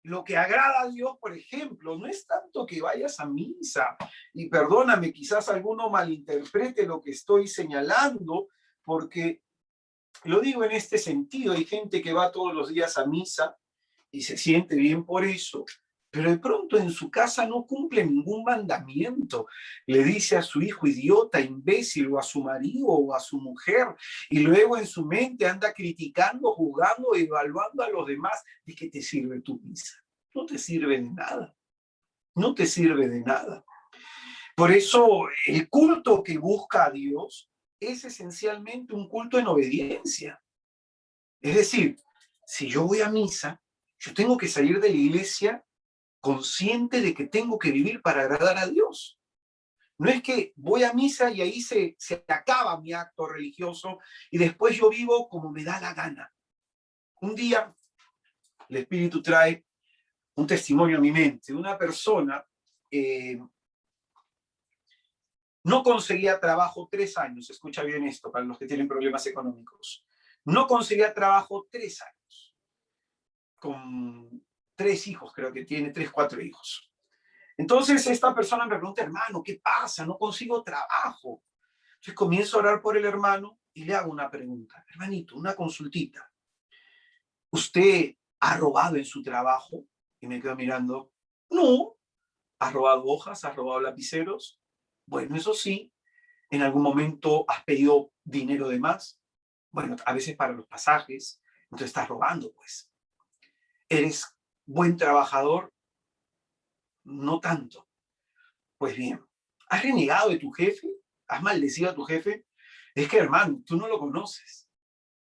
lo que agrada a Dios, por ejemplo, no es tanto que vayas a misa, y perdóname, quizás alguno malinterprete lo que estoy señalando, porque lo digo en este sentido, hay gente que va todos los días a misa y se siente bien por eso, pero de pronto en su casa no cumple ningún mandamiento. Le dice a su hijo idiota, imbécil, o a su marido o a su mujer, y luego en su mente anda criticando, juzgando, evaluando a los demás. ¿De qué te sirve tu misa? No te sirve de nada. No te sirve de nada. Por eso el culto que busca a Dios es esencialmente un culto en obediencia. Es decir, si yo voy a misa, yo tengo que salir de la iglesia consciente de que tengo que vivir para agradar a Dios. No es que voy a misa y ahí se acaba mi acto religioso y después yo vivo como me da la gana. Un día el Espíritu trae un testimonio a mi mente. Una persona no conseguía trabajo 3 años. Escucha bien esto para los que tienen problemas económicos. No conseguía trabajo 3 años. Con 3 hijos, creo que tiene 3, 4 hijos. Entonces esta persona me pregunta, hermano, ¿qué pasa? No consigo trabajo. Entonces comienzo a orar por el hermano y le hago una pregunta. Hermanito, una consultita. ¿Usted ha robado en su trabajo? Y me quedo mirando. No. ¿Has robado hojas? ¿Has robado lapiceros? Bueno, eso sí. ¿En algún momento has pedido dinero de más? Bueno, a veces para los pasajes. Entonces estás robando, pues. ¿Eres buen trabajador? No tanto. Pues bien, ¿has renegado de tu jefe? ¿Has maldecido a tu jefe? Es que, hermano, tú no lo conoces.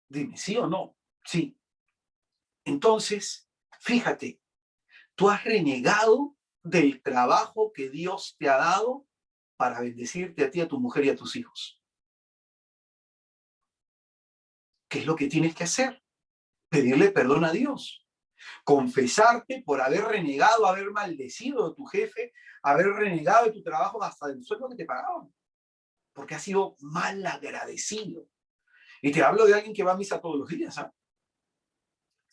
Dime, ¿sí o no? Sí. Entonces, fíjate, tú has renegado del trabajo que Dios te ha dado para bendecirte a ti, a tu mujer y a tus hijos. ¿Qué es lo que tienes que hacer? Pedirle perdón a Dios. Confesarte por haber renegado, haber maldecido de tu jefe, haber renegado de tu trabajo hasta del sueldo que te pagaban. Porque has sido mal agradecido. Y te hablo de alguien que va a misa todos los días, ¿eh?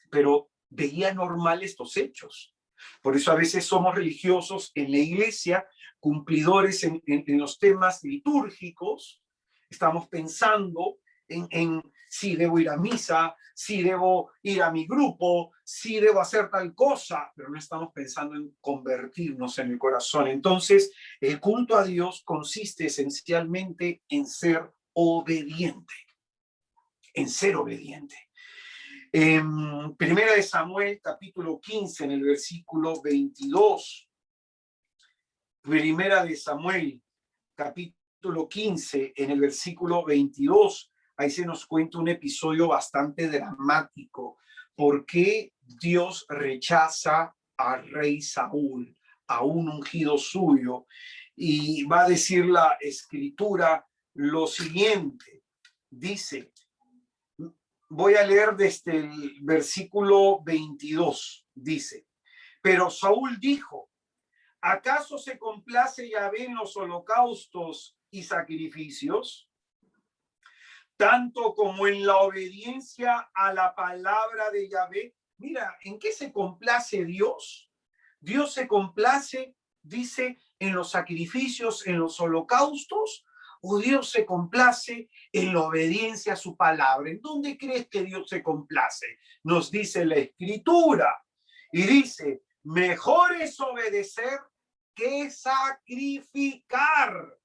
Pero veía normal estos hechos. Por eso a veces somos religiosos en la iglesia, cumplidores en los temas litúrgicos. Estamos pensando en si debo ir a misa, si debo ir a mi grupo, si debo hacer tal cosa, pero no estamos pensando en convertirnos en el corazón. Entonces, el culto a Dios consiste esencialmente en ser obediente, en ser obediente. En Primera de Samuel, capítulo 15, en el versículo 22. Primera de Samuel, capítulo 15, en el versículo 22. Ahí se nos cuenta un episodio bastante dramático. ¿Por qué Dios rechaza al rey Saúl, a un ungido suyo? Y va a decir la escritura lo siguiente. Dice, Voy a leer desde el versículo 22. Dice, pero Saúl dijo, ¿acaso se complace Yahvé en los holocaustos y sacrificios, tanto como en la obediencia a la palabra de Yahvé? Mira, ¿en qué se complace Dios? Dios se complace, dice, en los sacrificios, en los holocaustos, o Dios se complace en la obediencia a su palabra. ¿En dónde crees que Dios se complace? Nos dice la Escritura. Y dice, mejor es obedecer que sacrificar.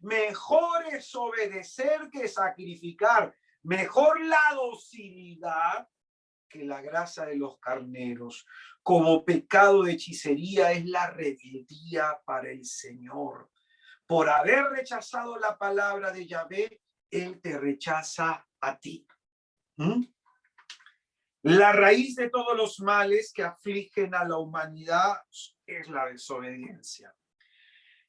Mejor es obedecer que sacrificar. Mejor la docilidad que la grasa de los carneros. Como pecado de hechicería es la rebeldía para el Señor. Por haber rechazado la palabra de Yahvé, Él te rechaza a ti. La raíz de todos los males que afligen a la humanidad es la desobediencia,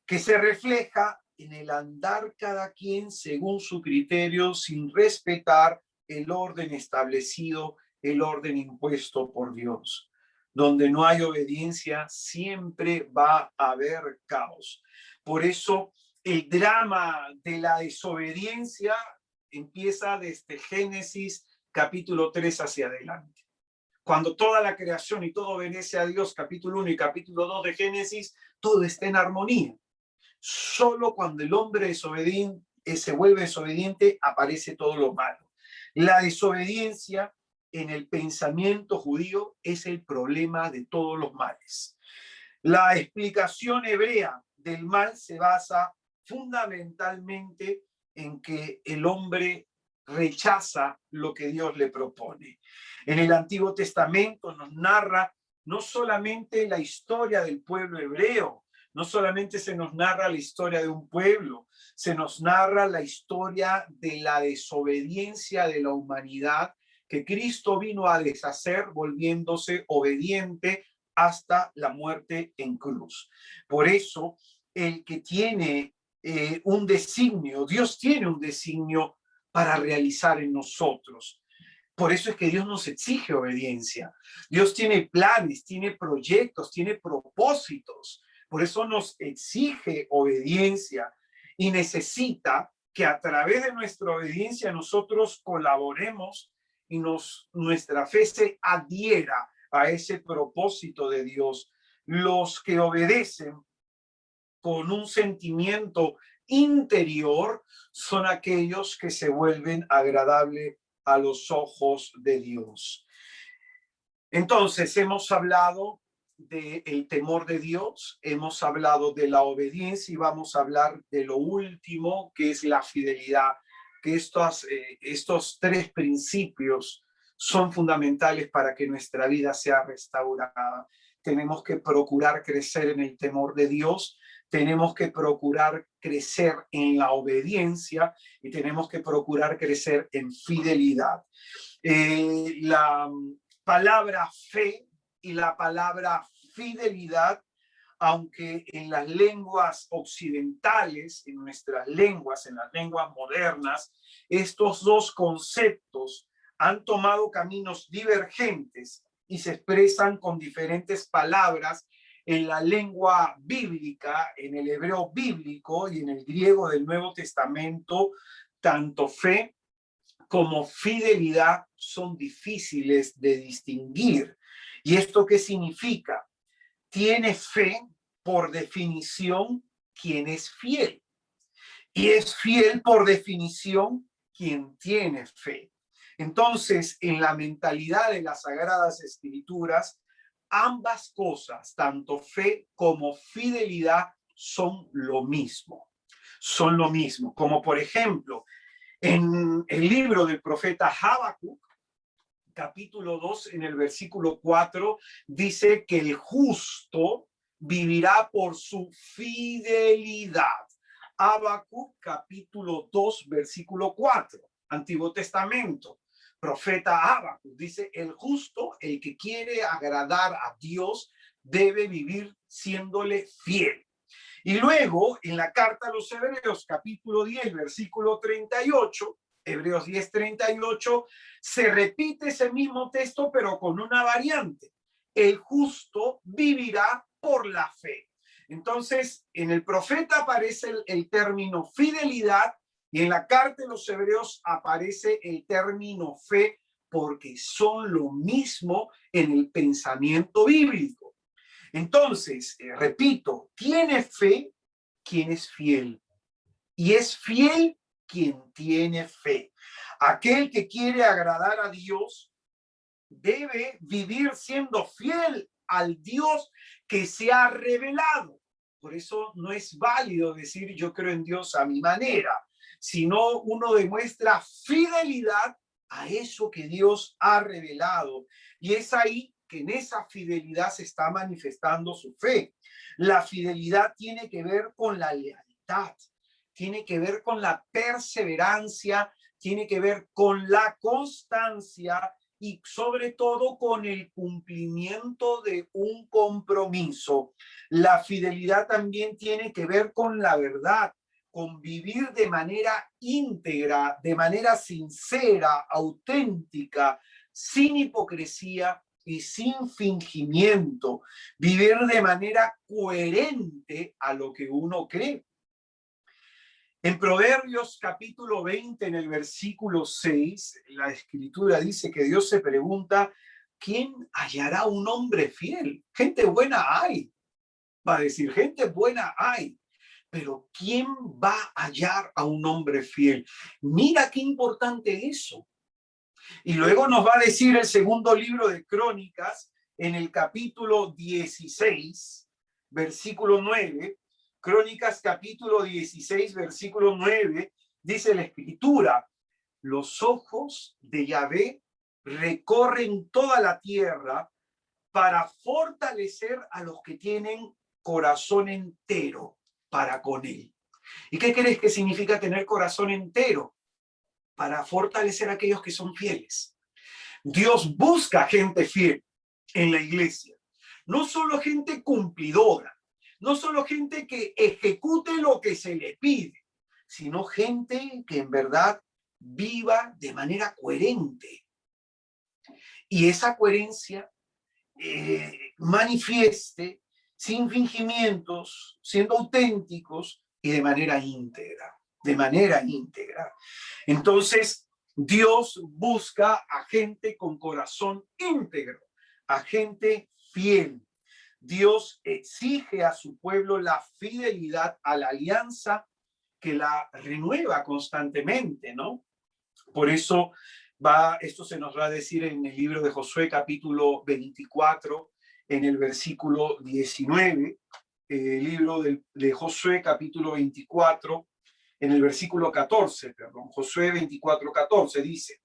que se refleja en el andar cada quien según su criterio, sin respetar el orden establecido, el orden impuesto por Dios. Donde no hay obediencia, siempre va a haber caos. Por eso el drama de la desobediencia empieza desde Génesis capítulo 3 hacia adelante. Cuando toda la creación y todo obedece a Dios, capítulo 1 y capítulo 2 de Génesis, todo está en armonía. Solo cuando el hombre desobediente, se vuelve desobediente, aparece todo lo malo. La desobediencia en el pensamiento judío es el problema de todos los males. La explicación hebrea del mal se basa fundamentalmente en que el hombre rechaza lo que Dios le propone. En el Antiguo Testamento nos narra no solamente la historia del pueblo hebreo, no solamente se nos narra la historia de un pueblo, se nos narra la historia de la desobediencia de la humanidad que Cristo vino a deshacer volviéndose obediente hasta la muerte en cruz. Por eso, el que tiene un designio, Dios tiene un designio para realizar en nosotros. Por eso es que Dios nos exige obediencia. Dios tiene planes, tiene proyectos, tiene propósitos. Por eso nos exige obediencia y necesita que a través de nuestra obediencia nosotros colaboremos y nuestra fe se adhiera a ese propósito de Dios. Los que obedecen con un sentimiento interior son aquellos que se vuelven agradables a los ojos de Dios. Entonces, hemos hablado del temor de Dios, hemos hablado de la obediencia y vamos a hablar de lo último, que es la fidelidad, que estos tres principios son fundamentales para que nuestra vida sea restaurada. Tenemos que procurar crecer en el temor de Dios, tenemos que procurar crecer en la obediencia y tenemos que procurar crecer en fidelidad. La palabra fe y la palabra fidelidad, aunque en las lenguas occidentales, en nuestras lenguas, en las lenguas modernas, estos dos conceptos han tomado caminos divergentes y se expresan con diferentes palabras en la lengua bíblica, en el hebreo bíblico y en el griego del Nuevo Testamento. Tanto fe como fidelidad son difíciles de distinguir. ¿Y esto qué significa? Tiene fe, por definición, quien es fiel. Y es fiel, por definición, quien tiene fe. Entonces, en la mentalidad de las Sagradas Escrituras, ambas cosas, tanto fe como fidelidad, son lo mismo. Son lo mismo. Como por ejemplo, en el libro del profeta Habacuc, capítulo 2, en el versículo 4, dice que el justo vivirá por su fidelidad. Habacuc, capítulo 2, versículo 4, Antiguo Testamento. Profeta Habacuc dice, el justo, el que quiere agradar a Dios, debe vivir siéndole fiel. Y luego, en la carta a los Hebreos, capítulo 10, versículo 38, Hebreos 10:38, se repite ese mismo texto, pero con una variante. El justo vivirá por la fe. Entonces, en el profeta aparece el término fidelidad y en la carta de los Hebreos aparece el término fe, porque son lo mismo en el pensamiento bíblico. Entonces, repito, tiene fe quien es fiel y es fiel quien tiene fe. Aquel que quiere agradar a Dios debe vivir siendo fiel al Dios que se ha revelado. Por eso no es válido decir yo creo en Dios a mi manera, sino uno demuestra fidelidad a eso que Dios ha revelado. Y es ahí que en esa fidelidad se está manifestando su fe. La fidelidad tiene que ver con la lealtad, tiene que ver con la perseverancia, tiene que ver con la constancia y sobre todo con el cumplimiento de un compromiso. La fidelidad también tiene que ver con la verdad, con vivir de manera íntegra, de manera sincera, auténtica, sin hipocresía y sin fingimiento, vivir de manera coherente a lo que uno cree. En Proverbios capítulo 20, en el versículo 6, la escritura dice que Dios se pregunta, ¿quién hallará un hombre fiel? Gente buena hay, va a decir, gente buena hay, pero ¿quién va a hallar a un hombre fiel? Mira qué importante eso. Y luego nos va a decir el segundo libro de Crónicas, en el capítulo 16, versículo 9, Crónicas capítulo 16, versículo 9, dice la escritura, los ojos de Yahvé recorren toda la tierra para fortalecer a los que tienen corazón entero para con él. ¿Y qué crees que significa tener corazón entero? Para fortalecer a aquellos que son fieles. Dios busca gente fiel en la iglesia. No solo gente cumplidora, no solo gente que ejecute lo que se le pide, sino gente que en verdad viva de manera coherente. Y esa coherencia manifieste sin fingimientos, siendo auténticos y de manera íntegra, de manera íntegra. Entonces, Dios busca a gente con corazón íntegro, a gente fiel. Dios exige a su pueblo la fidelidad a la alianza que la renueva constantemente, ¿no? Por eso esto se nos va a decir en el libro de Josué capítulo 24, en el versículo 19, el libro de Josué capítulo 24, en el versículo 14, perdón, Josué 24, 14 dice,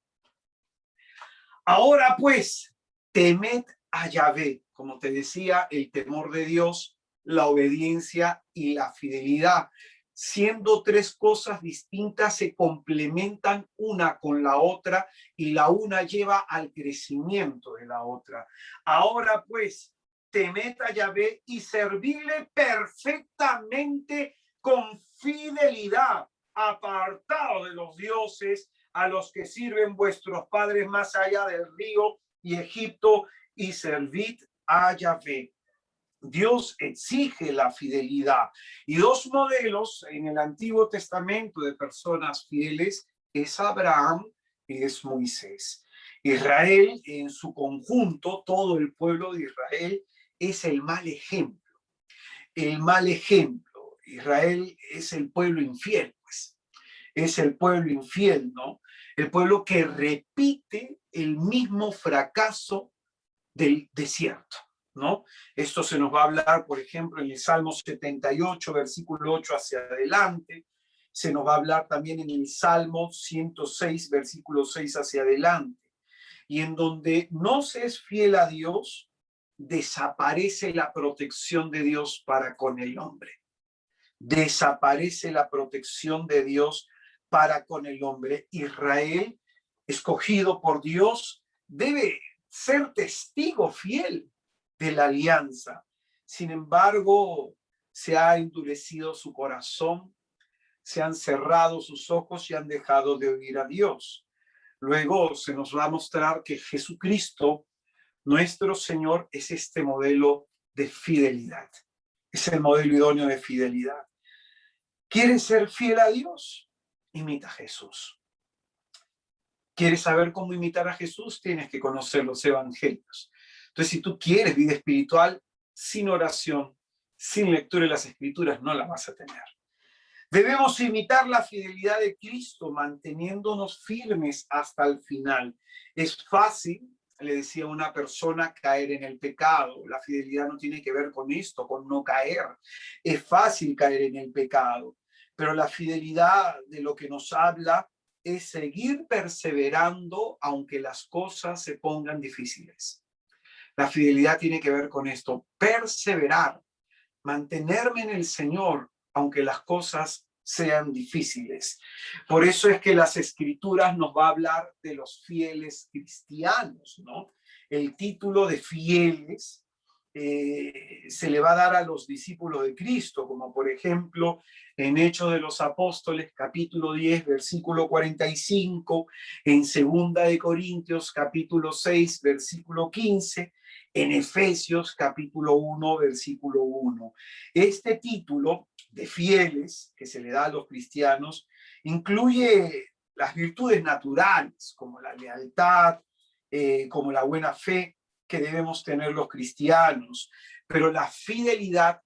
ahora pues, temed a Yahvé, como te decía, el temor de Dios, la obediencia y la fidelidad, siendo tres cosas distintas, se complementan una con la otra y la una lleva al crecimiento de la otra. Ahora pues, temed a Yahvé y servirle perfectamente con fidelidad, apartado de los dioses a los que sirven vuestros padres más allá del río y Egipto, y servid a Yahvé. Dios exige la fidelidad. Y dos modelos en el Antiguo Testamento de personas fieles es Abraham y es Moisés. Israel en su conjunto, todo el pueblo de Israel, es el mal ejemplo. El mal ejemplo. Israel es el pueblo infiel, pues. Es el pueblo infiel, ¿no? El pueblo que repite el mismo fracaso del desierto, ¿no? Esto se nos va a hablar, por ejemplo, en el Salmo 78, versículo 8 hacia adelante. Se nos va a hablar también en el Salmo 106, versículo 6 hacia adelante. Y en donde no se es fiel a Dios, desaparece la protección de Dios para con el hombre. Desaparece la protección de Dios para con el hombre. Israel, escogido por Dios, debe ser testigo fiel de la alianza. Sin embargo, se ha endurecido su corazón, se han cerrado sus ojos y han dejado de oír a Dios. Luego se nos va a mostrar que Jesucristo, nuestro Señor, es este modelo de fidelidad. Es el modelo idóneo de fidelidad. ¿Quieres ser fiel a Dios? Imita a Jesús. ¿Quieres saber cómo imitar a Jesús? Tienes que conocer los evangelios. Entonces, si tú quieres vida espiritual, sin oración, sin lectura de las escrituras, no la vas a tener. Debemos imitar la fidelidad de Cristo, manteniéndonos firmes hasta el final. Es fácil, le decía una persona, caer en el pecado. La fidelidad no tiene que ver con esto, con no caer. Es fácil caer en el pecado, pero la fidelidad de lo que nos habla es seguir perseverando aunque las cosas se pongan difíciles. La fidelidad tiene que ver con esto, perseverar, mantenerme en el Señor aunque las cosas sean difíciles. Por eso es que las Escrituras nos va a hablar de los fieles cristianos, ¿no? El título de fieles se le va a dar a los discípulos de Cristo, como por ejemplo en Hechos de los Apóstoles, capítulo 10, versículo 45, en Segunda de Corintios, capítulo 6, versículo 15, en Efesios, capítulo 1, versículo 1. Este título de fieles que se le da a los cristianos incluye las virtudes naturales, como la lealtad, como la buena fe, que debemos tener los cristianos, pero la fidelidad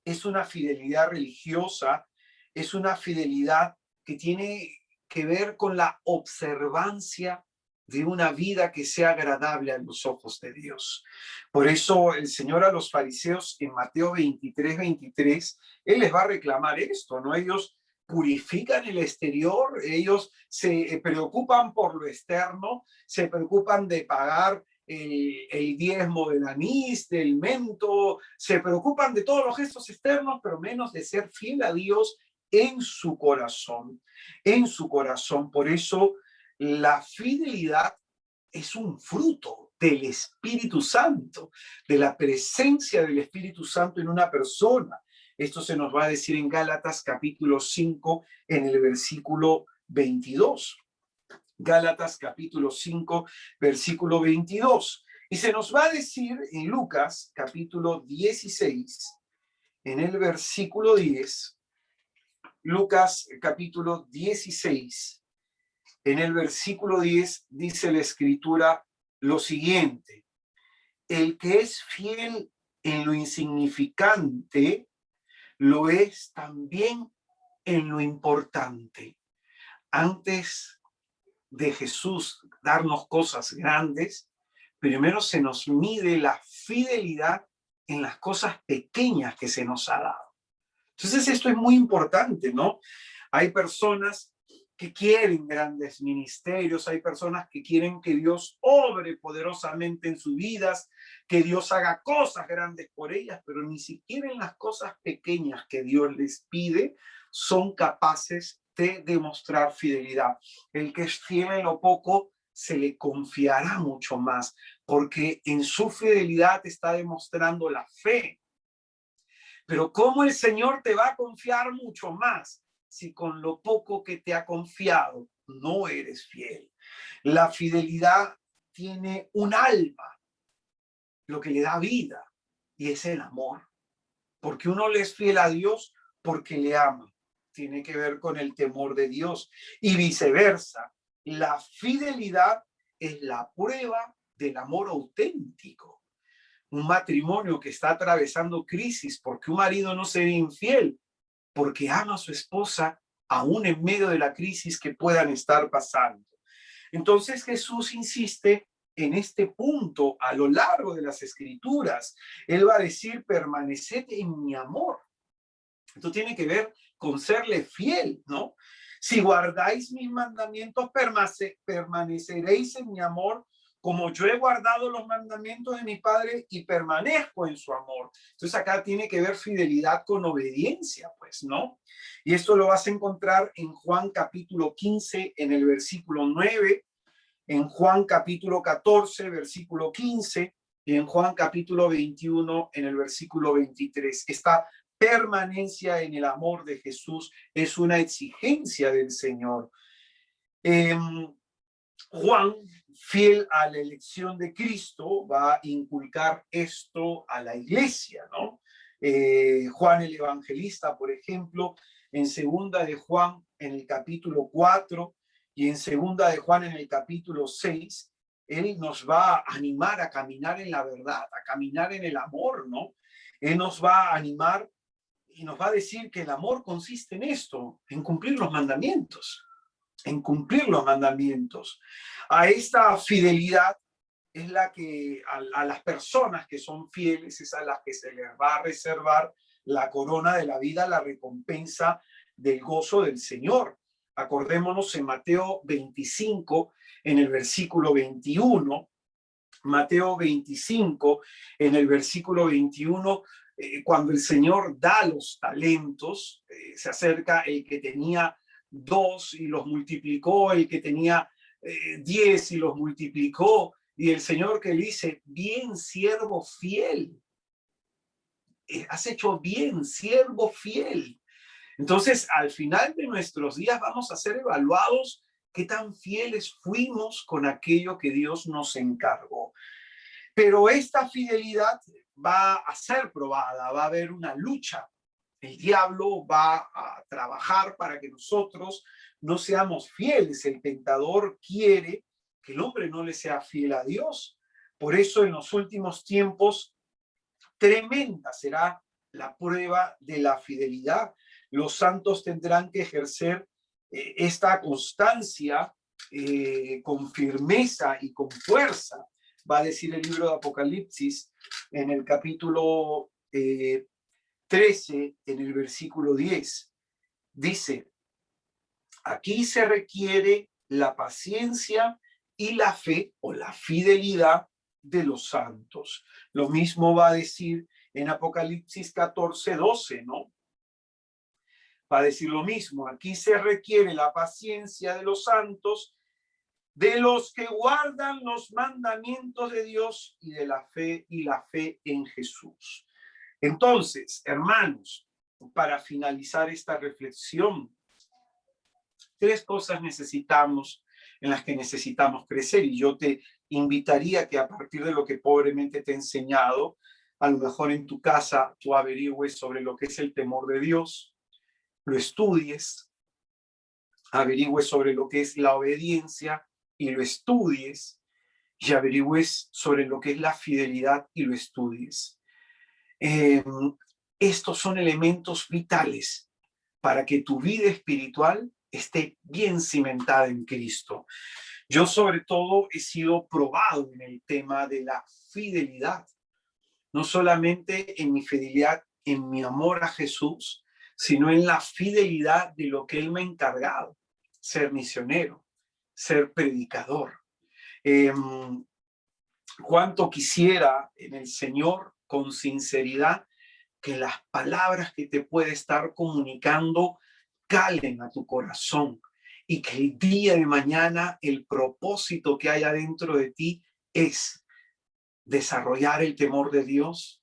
es una fidelidad religiosa, es una fidelidad que tiene que ver con la observancia de una vida que sea agradable a los ojos de Dios. Por eso el Señor a los fariseos en Mateo 23, 23, Él les va a reclamar esto, ¿no? Ellos purifican el exterior, ellos se preocupan por lo externo, se preocupan de pagar el diezmo del anís, del mento, se preocupan de todos los gestos externos, pero menos de ser fiel a Dios en su corazón, en su corazón. Por eso la fidelidad es un fruto del Espíritu Santo, de la presencia del Espíritu Santo en una persona. Esto se nos va a decir en Gálatas capítulo 5, en el versículo 22. Gálatas capítulo 5, versículo 22. Y se nos va a decir en Lucas capítulo 16, en el versículo 10, Lucas capítulo 16, en el versículo 10 dice la Escritura lo siguiente: el que es fiel en lo insignificante, lo es también en lo importante. Antes de Jesús darnos cosas grandes, primero se nos mide la fidelidad en las cosas pequeñas que se nos ha dado. Entonces esto es muy importante, ¿no? Hay personas que quieren grandes ministerios, hay personas que quieren que Dios obre poderosamente en sus vidas, que Dios haga cosas grandes por ellas, pero ni siquiera en las cosas pequeñas que Dios les pide son capaces de demostrar fidelidad. El que es fiel en lo poco se le confiará mucho más, porque en su fidelidad está demostrando la fe. Pero ¿cómo el Señor te va a confiar mucho más si con lo poco que te ha confiado no eres fiel? La fidelidad tiene un alma, lo que le da vida, y es el amor. Porque uno le es fiel a Dios porque le ama. Tiene que ver con el temor de Dios. Y viceversa, la fidelidad es la prueba del amor auténtico. Un matrimonio que está atravesando crisis porque un marido no se ve infiel, porque ama a su esposa aún en medio de la crisis que puedan estar pasando. Entonces Jesús insiste en este punto a lo largo de las Escrituras. Él va a decir: permaneced en mi amor. Esto tiene que ver con serle fiel, ¿no? Si guardáis mis mandamientos, permaneceréis en mi amor, como yo he guardado los mandamientos de mi Padre y permanezco en su amor. Entonces acá tiene que ver fidelidad con obediencia, pues, ¿no? Y esto lo vas a encontrar en Juan capítulo 15, en el versículo 9, en Juan capítulo 14, versículo 15, y en Juan capítulo 21, en el versículo 23. Está permanencia en el amor de Jesús es una exigencia del Señor. Juan, fiel a la elección de Cristo, va a inculcar esto a la iglesia, ¿no? Juan el Evangelista, por ejemplo, en segunda de Juan, en el capítulo 4, y en segunda de Juan, en el capítulo 6, él nos va a animar a caminar en la verdad, a caminar en el amor, ¿no? Él nos va a animar y nos va a decir que el amor consiste en esto, en cumplir los mandamientos, en cumplir los mandamientos. A esta fidelidad es la que a las personas que son fieles es a las que se les va a reservar la corona de la vida, la recompensa del gozo del Señor. Acordémonos en Mateo 25, en el versículo 21, Mateo 25, en el versículo 21, cuando el Señor da los talentos, se acerca el que tenía 2 y los multiplicó, el que tenía 10 y los multiplicó, y el Señor que le dice, bien siervo fiel, has hecho bien, siervo fiel. Entonces, al final de nuestros días vamos a ser evaluados qué tan fieles fuimos con aquello que Dios nos encargó. Pero esta fidelidad va a ser probada, va a haber una lucha. El diablo va a trabajar para que nosotros no seamos fieles. El tentador quiere que el hombre no le sea fiel a Dios. Por eso en los últimos tiempos, tremenda será la prueba de la fidelidad. Los santos tendrán que ejercer esta constancia con firmeza y con fuerza. Va a decir el libro de Apocalipsis en el capítulo 13, en el versículo 10. Dice, aquí se requiere la paciencia y la fe o la fidelidad de los santos. Lo mismo va a decir en Apocalipsis 14, 12, ¿no? Va a decir lo mismo. Aquí se requiere la paciencia de los santos, de los que guardan los mandamientos de Dios y de la fe en Jesús. Entonces, hermanos, para finalizar esta reflexión, 3 cosas necesitamos, en las que necesitamos crecer, y yo te invitaría que a partir de lo que pobremente te he enseñado, a lo mejor en tu casa tú averigües sobre lo que es el temor de Dios, lo estudies, averigües sobre lo que es la obediencia y lo estudies, y averigües sobre lo que es la fidelidad y lo estudies. Estos son elementos vitales para que tu vida espiritual esté bien cimentada en Cristo. Yo sobre todo he sido probado en el tema de la fidelidad, no solamente en mi fidelidad, en mi amor a Jesús, sino en la fidelidad de lo que Él me ha encargado, ser misionero, ser predicador. Cuánto quisiera en el Señor, con sinceridad, que las palabras que te puede estar comunicando calen a tu corazón y que el día de mañana el propósito que hay adentro de ti es desarrollar el temor de Dios,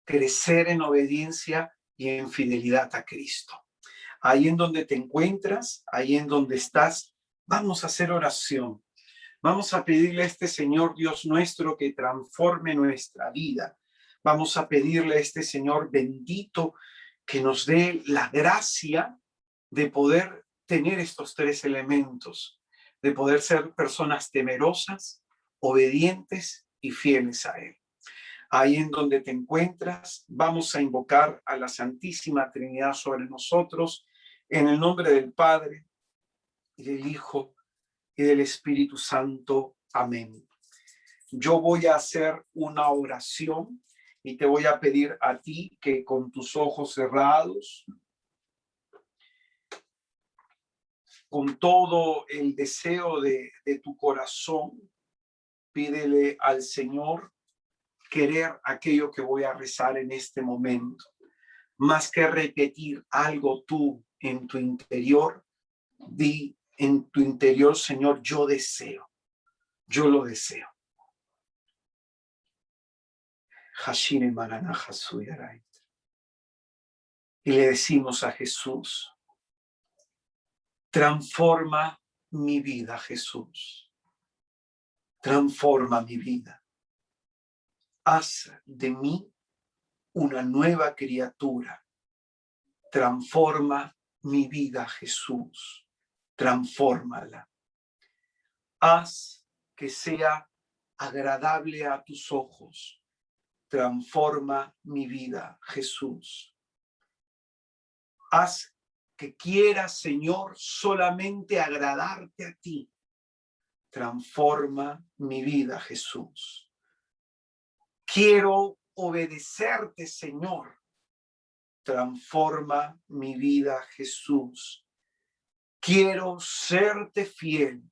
crecer en obediencia y en fidelidad a Cristo. Ahí en donde te encuentras, ahí en donde estás, vamos a hacer oración. Vamos a pedirle a este Señor Dios nuestro que transforme nuestra vida. Vamos a pedirle a este Señor bendito que nos dé la gracia de poder tener estos 3 elementos, de poder ser personas temerosas, obedientes y fieles a Él. Ahí en donde te encuentras, vamos a invocar a la Santísima Trinidad sobre nosotros, en el nombre del Padre, y del Hijo, y del Espíritu Santo. Amén. Yo voy a hacer una oración y te voy a pedir a ti que con tus ojos cerrados, con todo el deseo de tu corazón, pídele al Señor querer aquello que voy a rezar en este momento. Más que repetir algo tú en tu interior, di en tu interior, Señor, yo deseo, yo lo deseo. Hashine Marana Hasuyarai. Y le decimos a Jesús, transforma mi vida, Jesús. Transforma mi vida. Haz de mí una nueva criatura. Transforma mi vida, Jesús. Transfórmala. Haz que sea agradable a tus ojos. Transforma mi vida, Jesús. Haz que quiera, Señor, solamente agradarte a ti. Transforma mi vida, Jesús. Quiero obedecerte, Señor. Transforma mi vida, Jesús. Quiero serte fiel.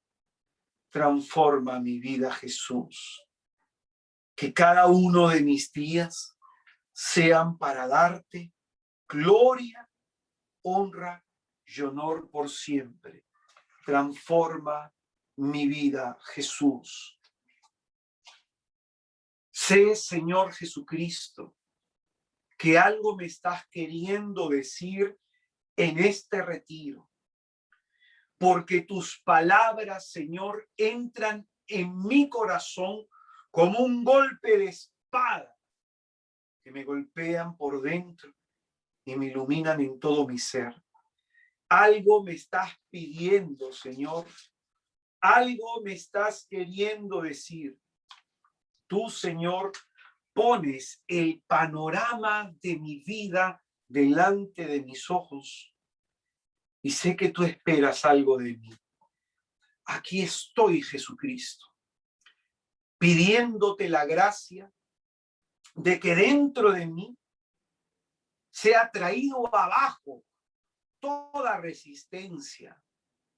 Transforma mi vida, Jesús. Que cada uno de mis días sean para darte gloria, honra y honor por siempre. Transforma mi vida, Jesús. Sé, Señor Jesucristo, que algo me estás queriendo decir en este retiro, porque tus palabras, Señor, entran en mi corazón como un golpe de espada que me golpean por dentro y me iluminan en todo mi ser. Algo me estás pidiendo, Señor. Algo me estás queriendo decir. Tú, Señor, pones el panorama de mi vida delante de mis ojos y sé que tú esperas algo de mí. Aquí estoy, Jesucristo, pidiéndote la gracia de que dentro de mí sea traído abajo toda resistencia,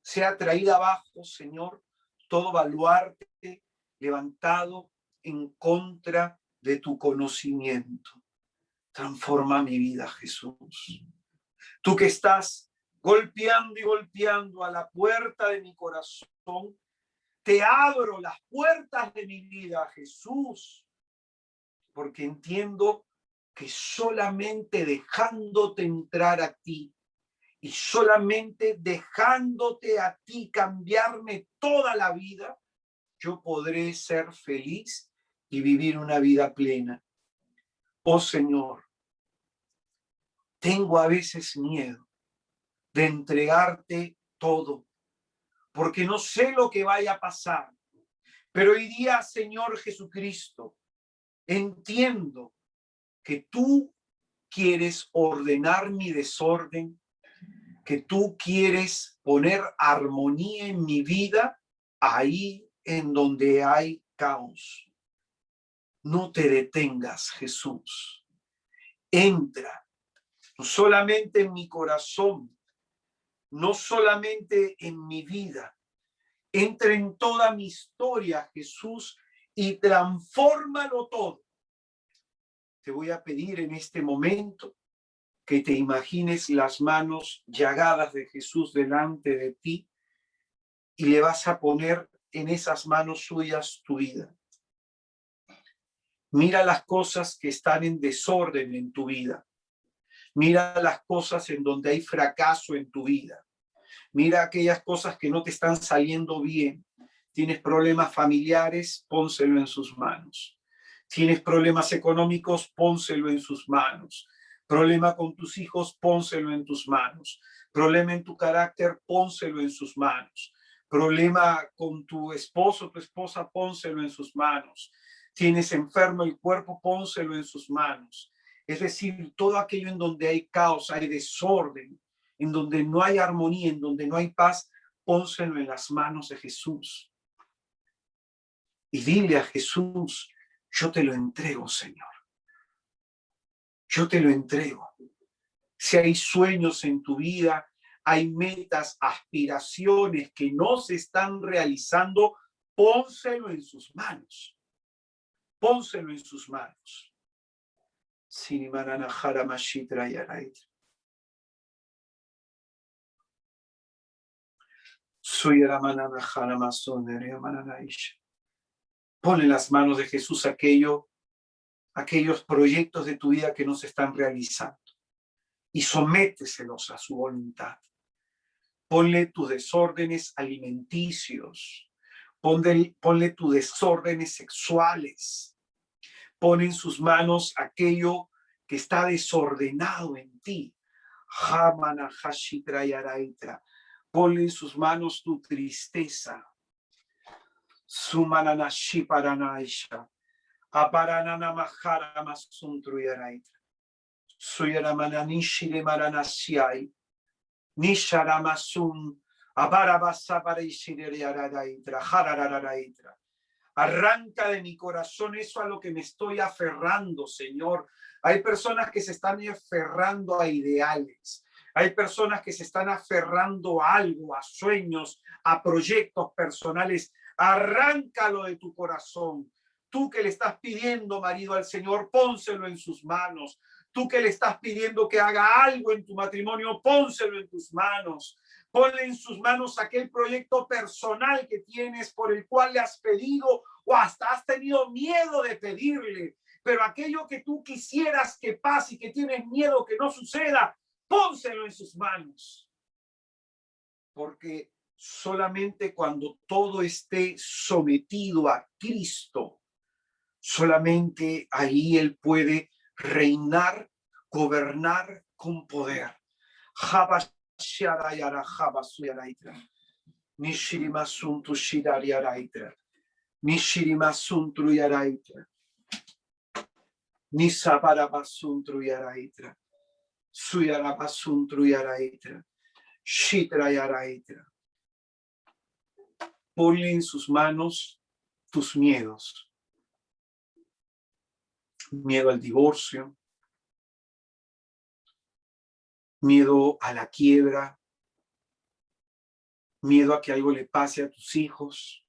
sea traída abajo, Señor, todo baluarte levantado en contra de tu conocimiento. Transforma mi vida, Jesús. Tú que estás golpeando y golpeando a la puerta de mi corazón, te abro las puertas de mi vida, Jesús, porque entiendo que solamente dejándote entrar a ti y solamente dejándote a ti cambiarme toda la vida, yo podré ser feliz y vivir una vida plena. Oh Señor, tengo a veces miedo de entregarte todo, porque no sé lo que vaya a pasar. Pero hoy día, Señor Jesucristo, entiendo que tú quieres ordenar mi desorden, que tú quieres poner armonía en mi vida ahí en donde hay caos. No te detengas, Jesús. Entra, no solamente en mi corazón, no solamente en mi vida. Entra en toda mi historia, Jesús, y transfórmalo todo. Te voy a pedir en este momento que te imagines las manos llagadas de Jesús delante de ti y le vas a poner en esas manos suyas tu vida. Mira las cosas que están en desorden en tu vida. Mira las cosas en donde hay fracaso en tu vida. Mira aquellas cosas que no te están saliendo bien. Tienes problemas familiares, pónselo en sus manos. Tienes problemas económicos, pónselo en sus manos. Problema con tus hijos, pónselo en tus manos. Problema en tu carácter, pónselo en sus manos. Problema con tu esposo, tu esposa, pónselo en sus manos. Tienes enfermo el cuerpo, pónselo en sus manos. Es decir, todo aquello en donde hay caos, hay desorden, en donde no hay armonía, en donde no hay paz, pónselo en las manos de Jesús. Y dile a Jesús, yo te lo entrego, Señor. Yo te lo entrego. Si hay sueños en tu vida, hay metas, aspiraciones que no se están realizando, pónselo en sus manos. Pónselo en sus manos. Pon en las manos de Jesús aquellos proyectos de tu vida que no se están realizando. y sométeselos a su voluntad. Ponle tus desórdenes alimenticios, ponle tus desórdenes sexuales, pon en sus manos aquello que está desordenado en ti. Ponle en sus manos tu tristeza. Sumananashi paranaisha. Aparanana mahara masuntruyaraitra. Suyaramananishi de maranasiai. Nisharamasun. Abarabasaparishirayaraitra. Harararaitra. Arranca de mi corazón eso a lo que me estoy aferrando, Señor. Hay personas que se están aferrando a ideales. Hay personas que se están aferrando a algo, a sueños, a proyectos personales. Arráncalo de tu corazón. Tú que le estás pidiendo, marido, al Señor, pónselo en sus manos. Tú que le estás pidiendo que haga algo en tu matrimonio, pónselo en tus manos. Ponle en sus manos aquel proyecto personal que tienes, por el cual le has pedido o hasta has tenido miedo de pedirle. Pero aquello que tú quisieras que pase y que tienes miedo que no suceda, pónselo en sus manos. Porque solamente cuando todo esté sometido a Cristo, solamente ahí Él puede reinar, gobernar con poder. Nishirimasuntu shirariaraitra. Nishirimasuntu yaraitra. Nisabarabasuntu yaraitra. Suyarabasuntu yaraitra. Shitra yaraitra. Ponle en sus manos tus miedos. Miedo al divorcio. Miedo a la quiebra. Miedo a que algo le pase a tus hijos.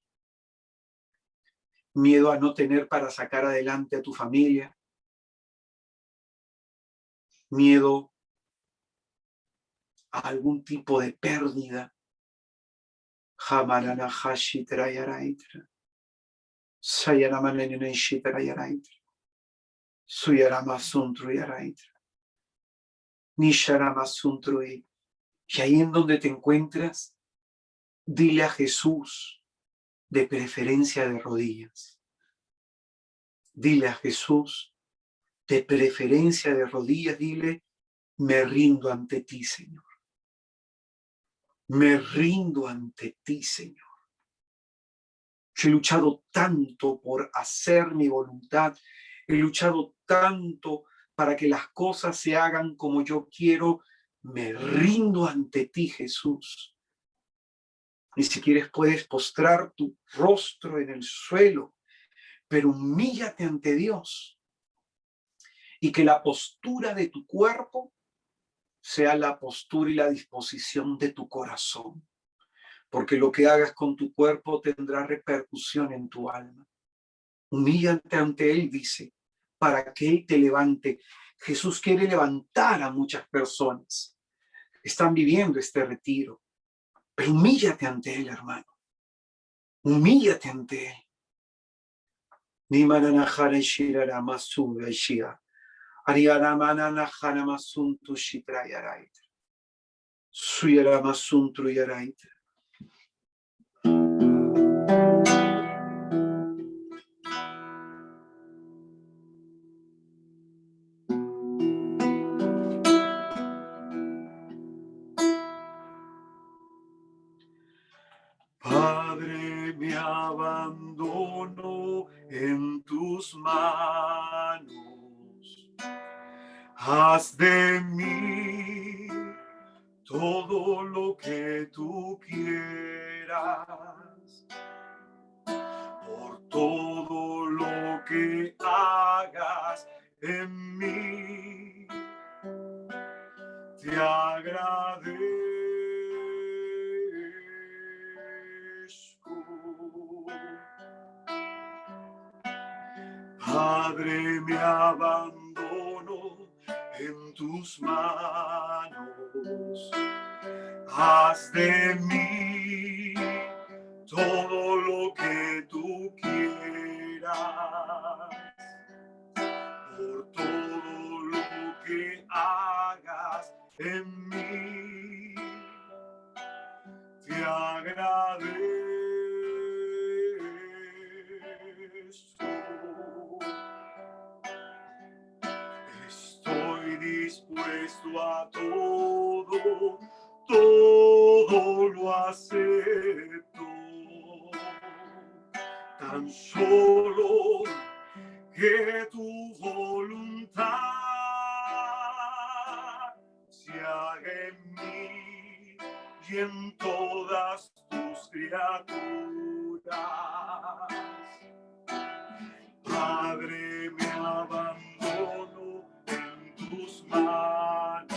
Miedo a no tener para sacar adelante a tu familia. Miedo a algún tipo de pérdida. Hamarana hashitra yaraitra. Sayaramanene shitra yaraitra. Suyaramasuntra yaraitra. Nisharamasuntra. Y ahí en donde te encuentras, dile a Jesús, de preferencia de rodillas. Dile a Jesús, de preferencia de rodillas, dile, me rindo ante ti, Señor. Me rindo ante ti, Señor. Yo he luchado tanto por hacer mi voluntad. He luchado tanto para que las cosas se hagan como yo quiero. Me rindo ante ti, Jesús. Y si quieres puedes postrar tu rostro en el suelo, pero humíllate ante Dios. Y que la postura de tu cuerpo sea la postura y la disposición de tu corazón. Porque lo que hagas con tu cuerpo tendrá repercusión en tu alma. Humíllate ante Él, dice, para que Él te levante. Jesús quiere levantar a muchas personas. Están viviendo este retiro. Pero humíllate ante Él, hermano. Humíllate ante Él. Ni mananajara shirara masuda shia. Ariara mananajara masuntu shitra yaraita. Suyara masuntru yaraita. Padre, me abandono en tus manos. Haz de mí todo lo que tú quieras. Por todo lo que hagas en mí, te agradezco. Padre, me abandono en tus manos. Haz de mí todo lo que tú quieras. Por todo lo que hagas en mí. Te agradezco. Estoy dispuesto a todo, todo lo acepto. Tan solo que tu voluntad se haga en mí y en todas tus criaturas. Padre, me abandono en tus manos.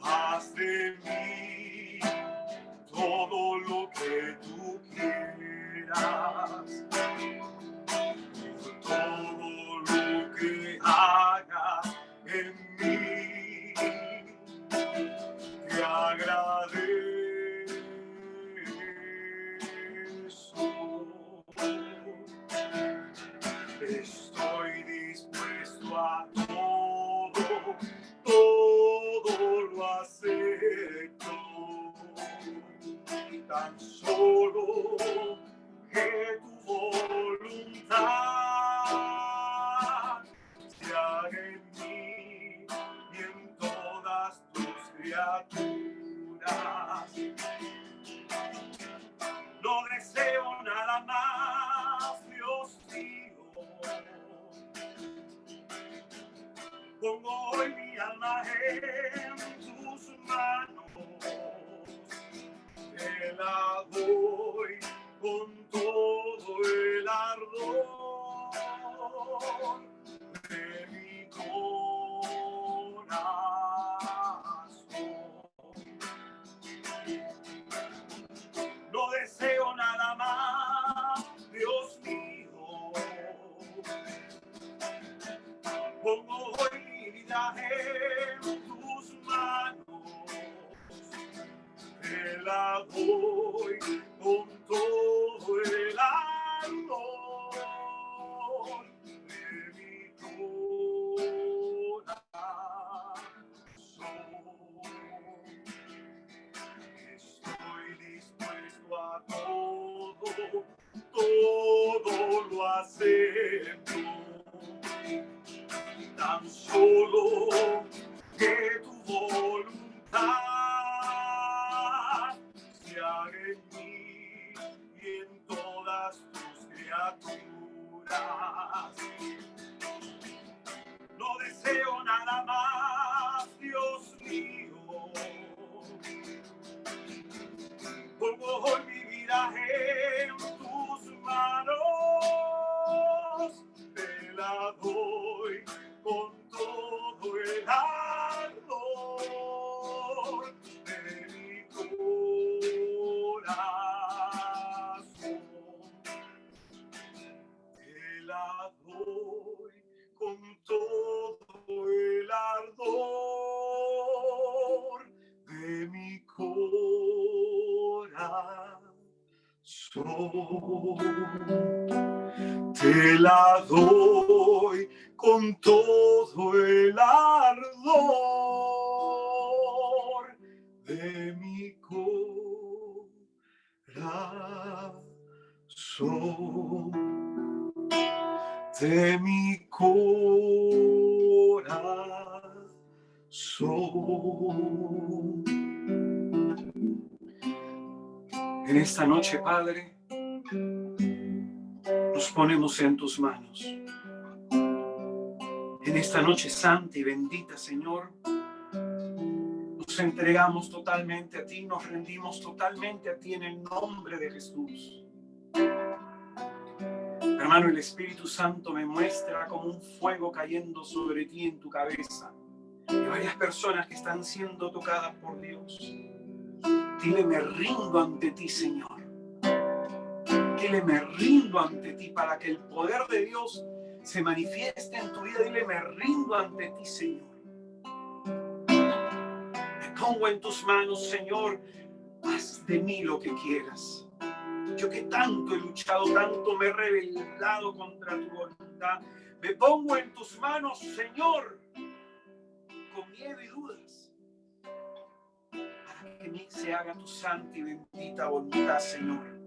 Haz de mí todo lo que tú quieras. Todo lo que haga en mí, te agradezco. Estoy dispuesto a todo, todo lo acepto. Tan solo que tu voluntad se haga en mí y en todas tus criaturas. No deseo nada más, Dios mío. Pongo hoy mi alma en tus manos. Te la doy con todo el ardor de mi corazón. No deseo nada más, Dios mío. Pongo hoy mi vida en tus manos. Te la doy con todo el amor de mi corazón. Estoy dispuesto a todo, todo lo acepto. Tan solo que tu voluntad se haga en mí y en todas tus criaturas. No deseo nada más, Dios mío. Pongo hoy mi vida en tus manos. Te la doy con todo el ardor de mi corazón. Te la doy con todo el ardor de mi corazón. Te la doy con todo el ardor de mi corazón. De mi corazón. En esta noche, Padre, nos ponemos en tus manos. En esta noche santa y bendita, Señor, nos entregamos totalmente a ti, nos rendimos totalmente a ti en el nombre de Jesús. Hermano, el Espíritu Santo me muestra como un fuego cayendo sobre ti en tu cabeza. Hay varias personas que están siendo tocadas por Dios. Dile, me rindo ante ti, Señor. Dile, me rindo ante ti para que el poder de Dios se manifieste en tu vida. Dile, me rindo ante ti, Señor. Me pongo en tus manos, Señor. Haz de mí lo que quieras. Yo que tanto he luchado, tanto me he rebelado contra tu voluntad. Me pongo en tus manos, Señor. con miedo y dudas. Para que en mí se haga tu santa y bendita voluntad, Señor.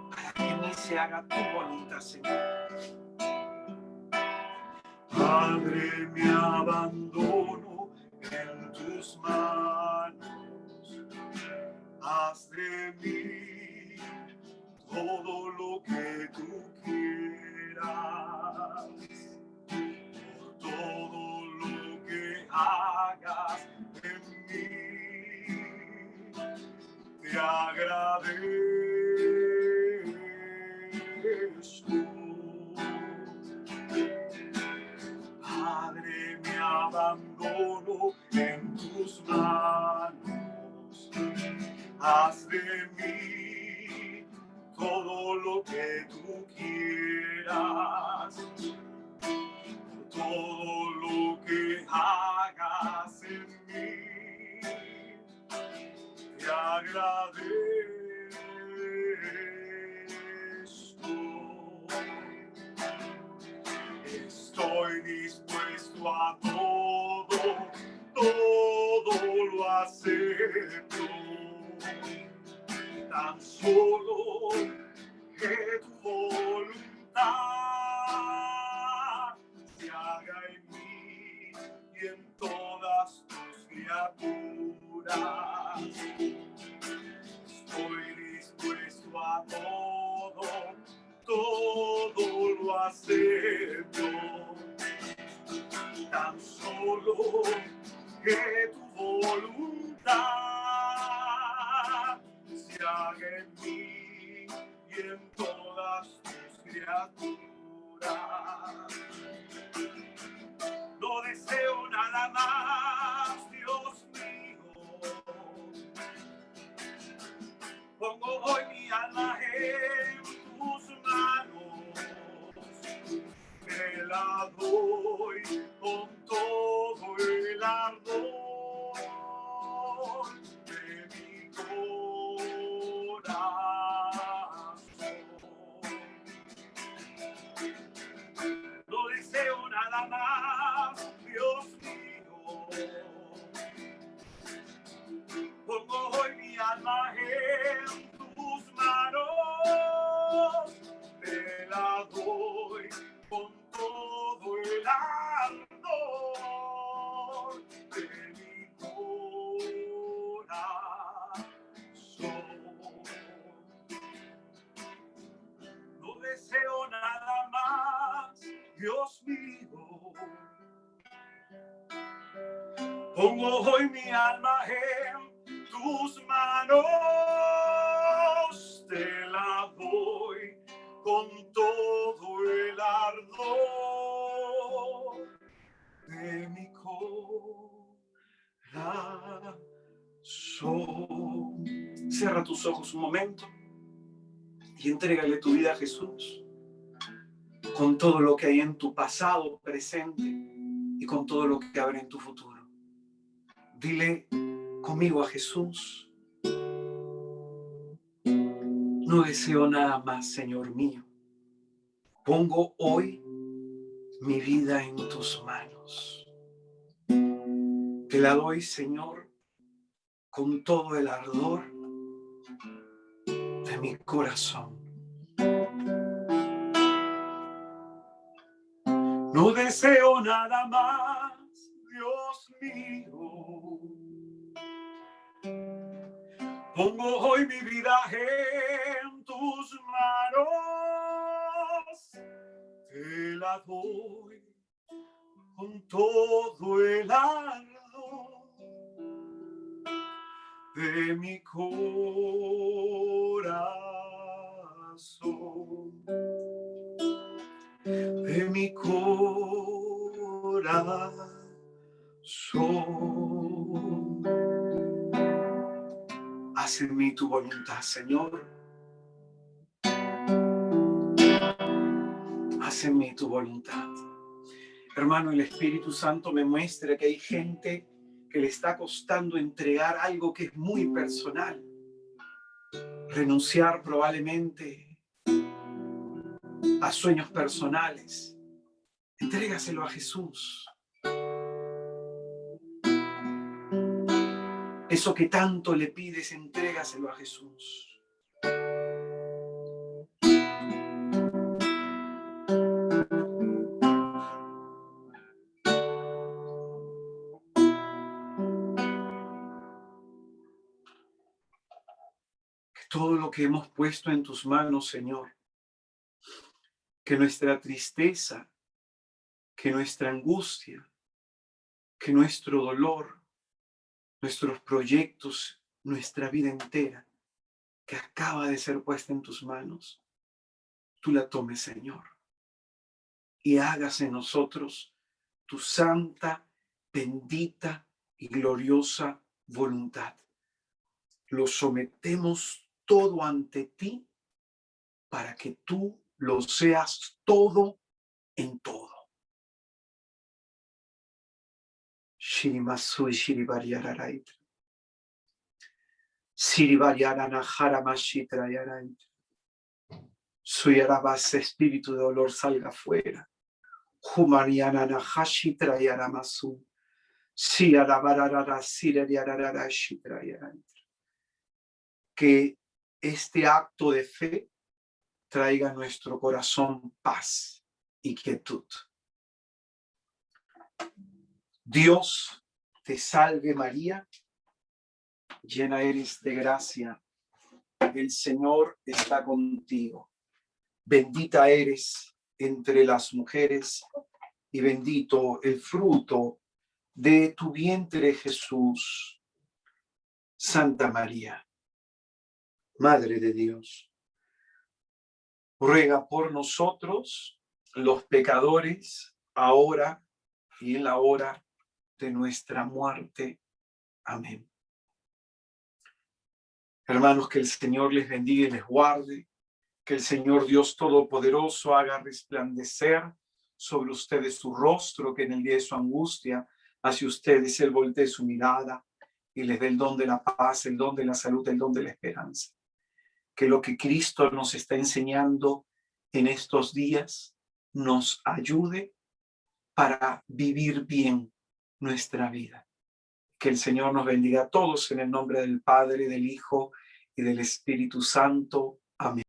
Para que en mí se haga tu voluntad, Señor. Padre, me abandono en tus manos. Haz de mí todo lo que tú quieras. Por todo lo que hagas en mí, te agradezco. Padre, me abandono en tus manos. Haz de mí todo lo que tú quieras. Todo lo que hagas en mí, te agradezco. Estoy dispuesto a todo, todo lo acepto. Tan solo que tu voluntad se haga en mí y en todas tus criaturas. Estoy dispuesto a todo, todo lo acepto. Tan solo que tu voluntad se haga en mí y en todas tus criaturas. No deseo nada más, Dios mío. Pongo hoy mi alma en tus manos. Te la doy con todo el ardor de mi corazón. No deseo nada más, Dios mío. Pongo hoy mi alma en tus manos. Te la doy con todo el ardor de mi corazón. No deseo nada más, Dios mío. Pongo hoy mi alma en tus manos. Te la doy con todo el ardor de mi corazón. Cierra tus ojos un momento y entrégale tu vida a Jesús con todo lo que hay en tu pasado, presente y con todo lo que habrá en tu futuro. Dile conmigo a Jesús: no deseo nada más, Señor mío. Pongo hoy mi vida en tus manos. Te la doy, Señor, con todo el ardor de mi corazón. No deseo nada más, Dios mío. Pongo hoy mi vida en tus manos. Te la doy con todo el ardor de mi corazón, de mi corazón. Haz en mí tu voluntad, Señor. Haz en mí tu voluntad. Hermano, el Espíritu Santo me muestra que hay gente que le está costando entregar algo que es muy personal. Renunciar probablemente a sueños personales. Entrégaselo a Jesús. Eso que tanto le pides, entrégaselo a Jesús. Todo lo que hemos puesto en tus manos, Señor, que nuestra tristeza, que nuestra angustia, que nuestro dolor, nuestros proyectos, nuestra vida entera, que acaba de ser puesta en tus manos, tú la tomes, Señor, y hagas en nosotros tu santa, bendita y gloriosa voluntad. Lo sometemos todo ante ti para que tú lo seas todo en todo. Shirimasu Shiribariararait. Siribariarana Haramashitra. Suyarabas, espíritu de dolor, salga fuera. Humanianana Hashitra Yaramasu. Siarabarara Sirariarara Shitra Yarait. Que este acto de fe traiga a nuestro corazón paz y quietud. Dios te salve María, llena eres de gracia, el Señor está contigo. Bendita eres entre las mujeres y bendito el fruto de tu vientre, Jesús. Santa María, Madre de Dios, ruega por nosotros, los pecadores, ahora y en la hora de nuestra muerte. Amén. Hermanos, que el Señor les bendiga y les guarde, que el Señor Dios Todopoderoso haga resplandecer sobre ustedes su rostro, que en el día de su angustia hacia ustedes Él voltee su mirada y les dé el don de la paz, el don de la salud, el don de la esperanza. Que lo que Cristo nos está enseñando en estos días nos ayude para vivir bien nuestra vida. Que el Señor nos bendiga a todos en el nombre del Padre, del Hijo y del Espíritu Santo. Amén.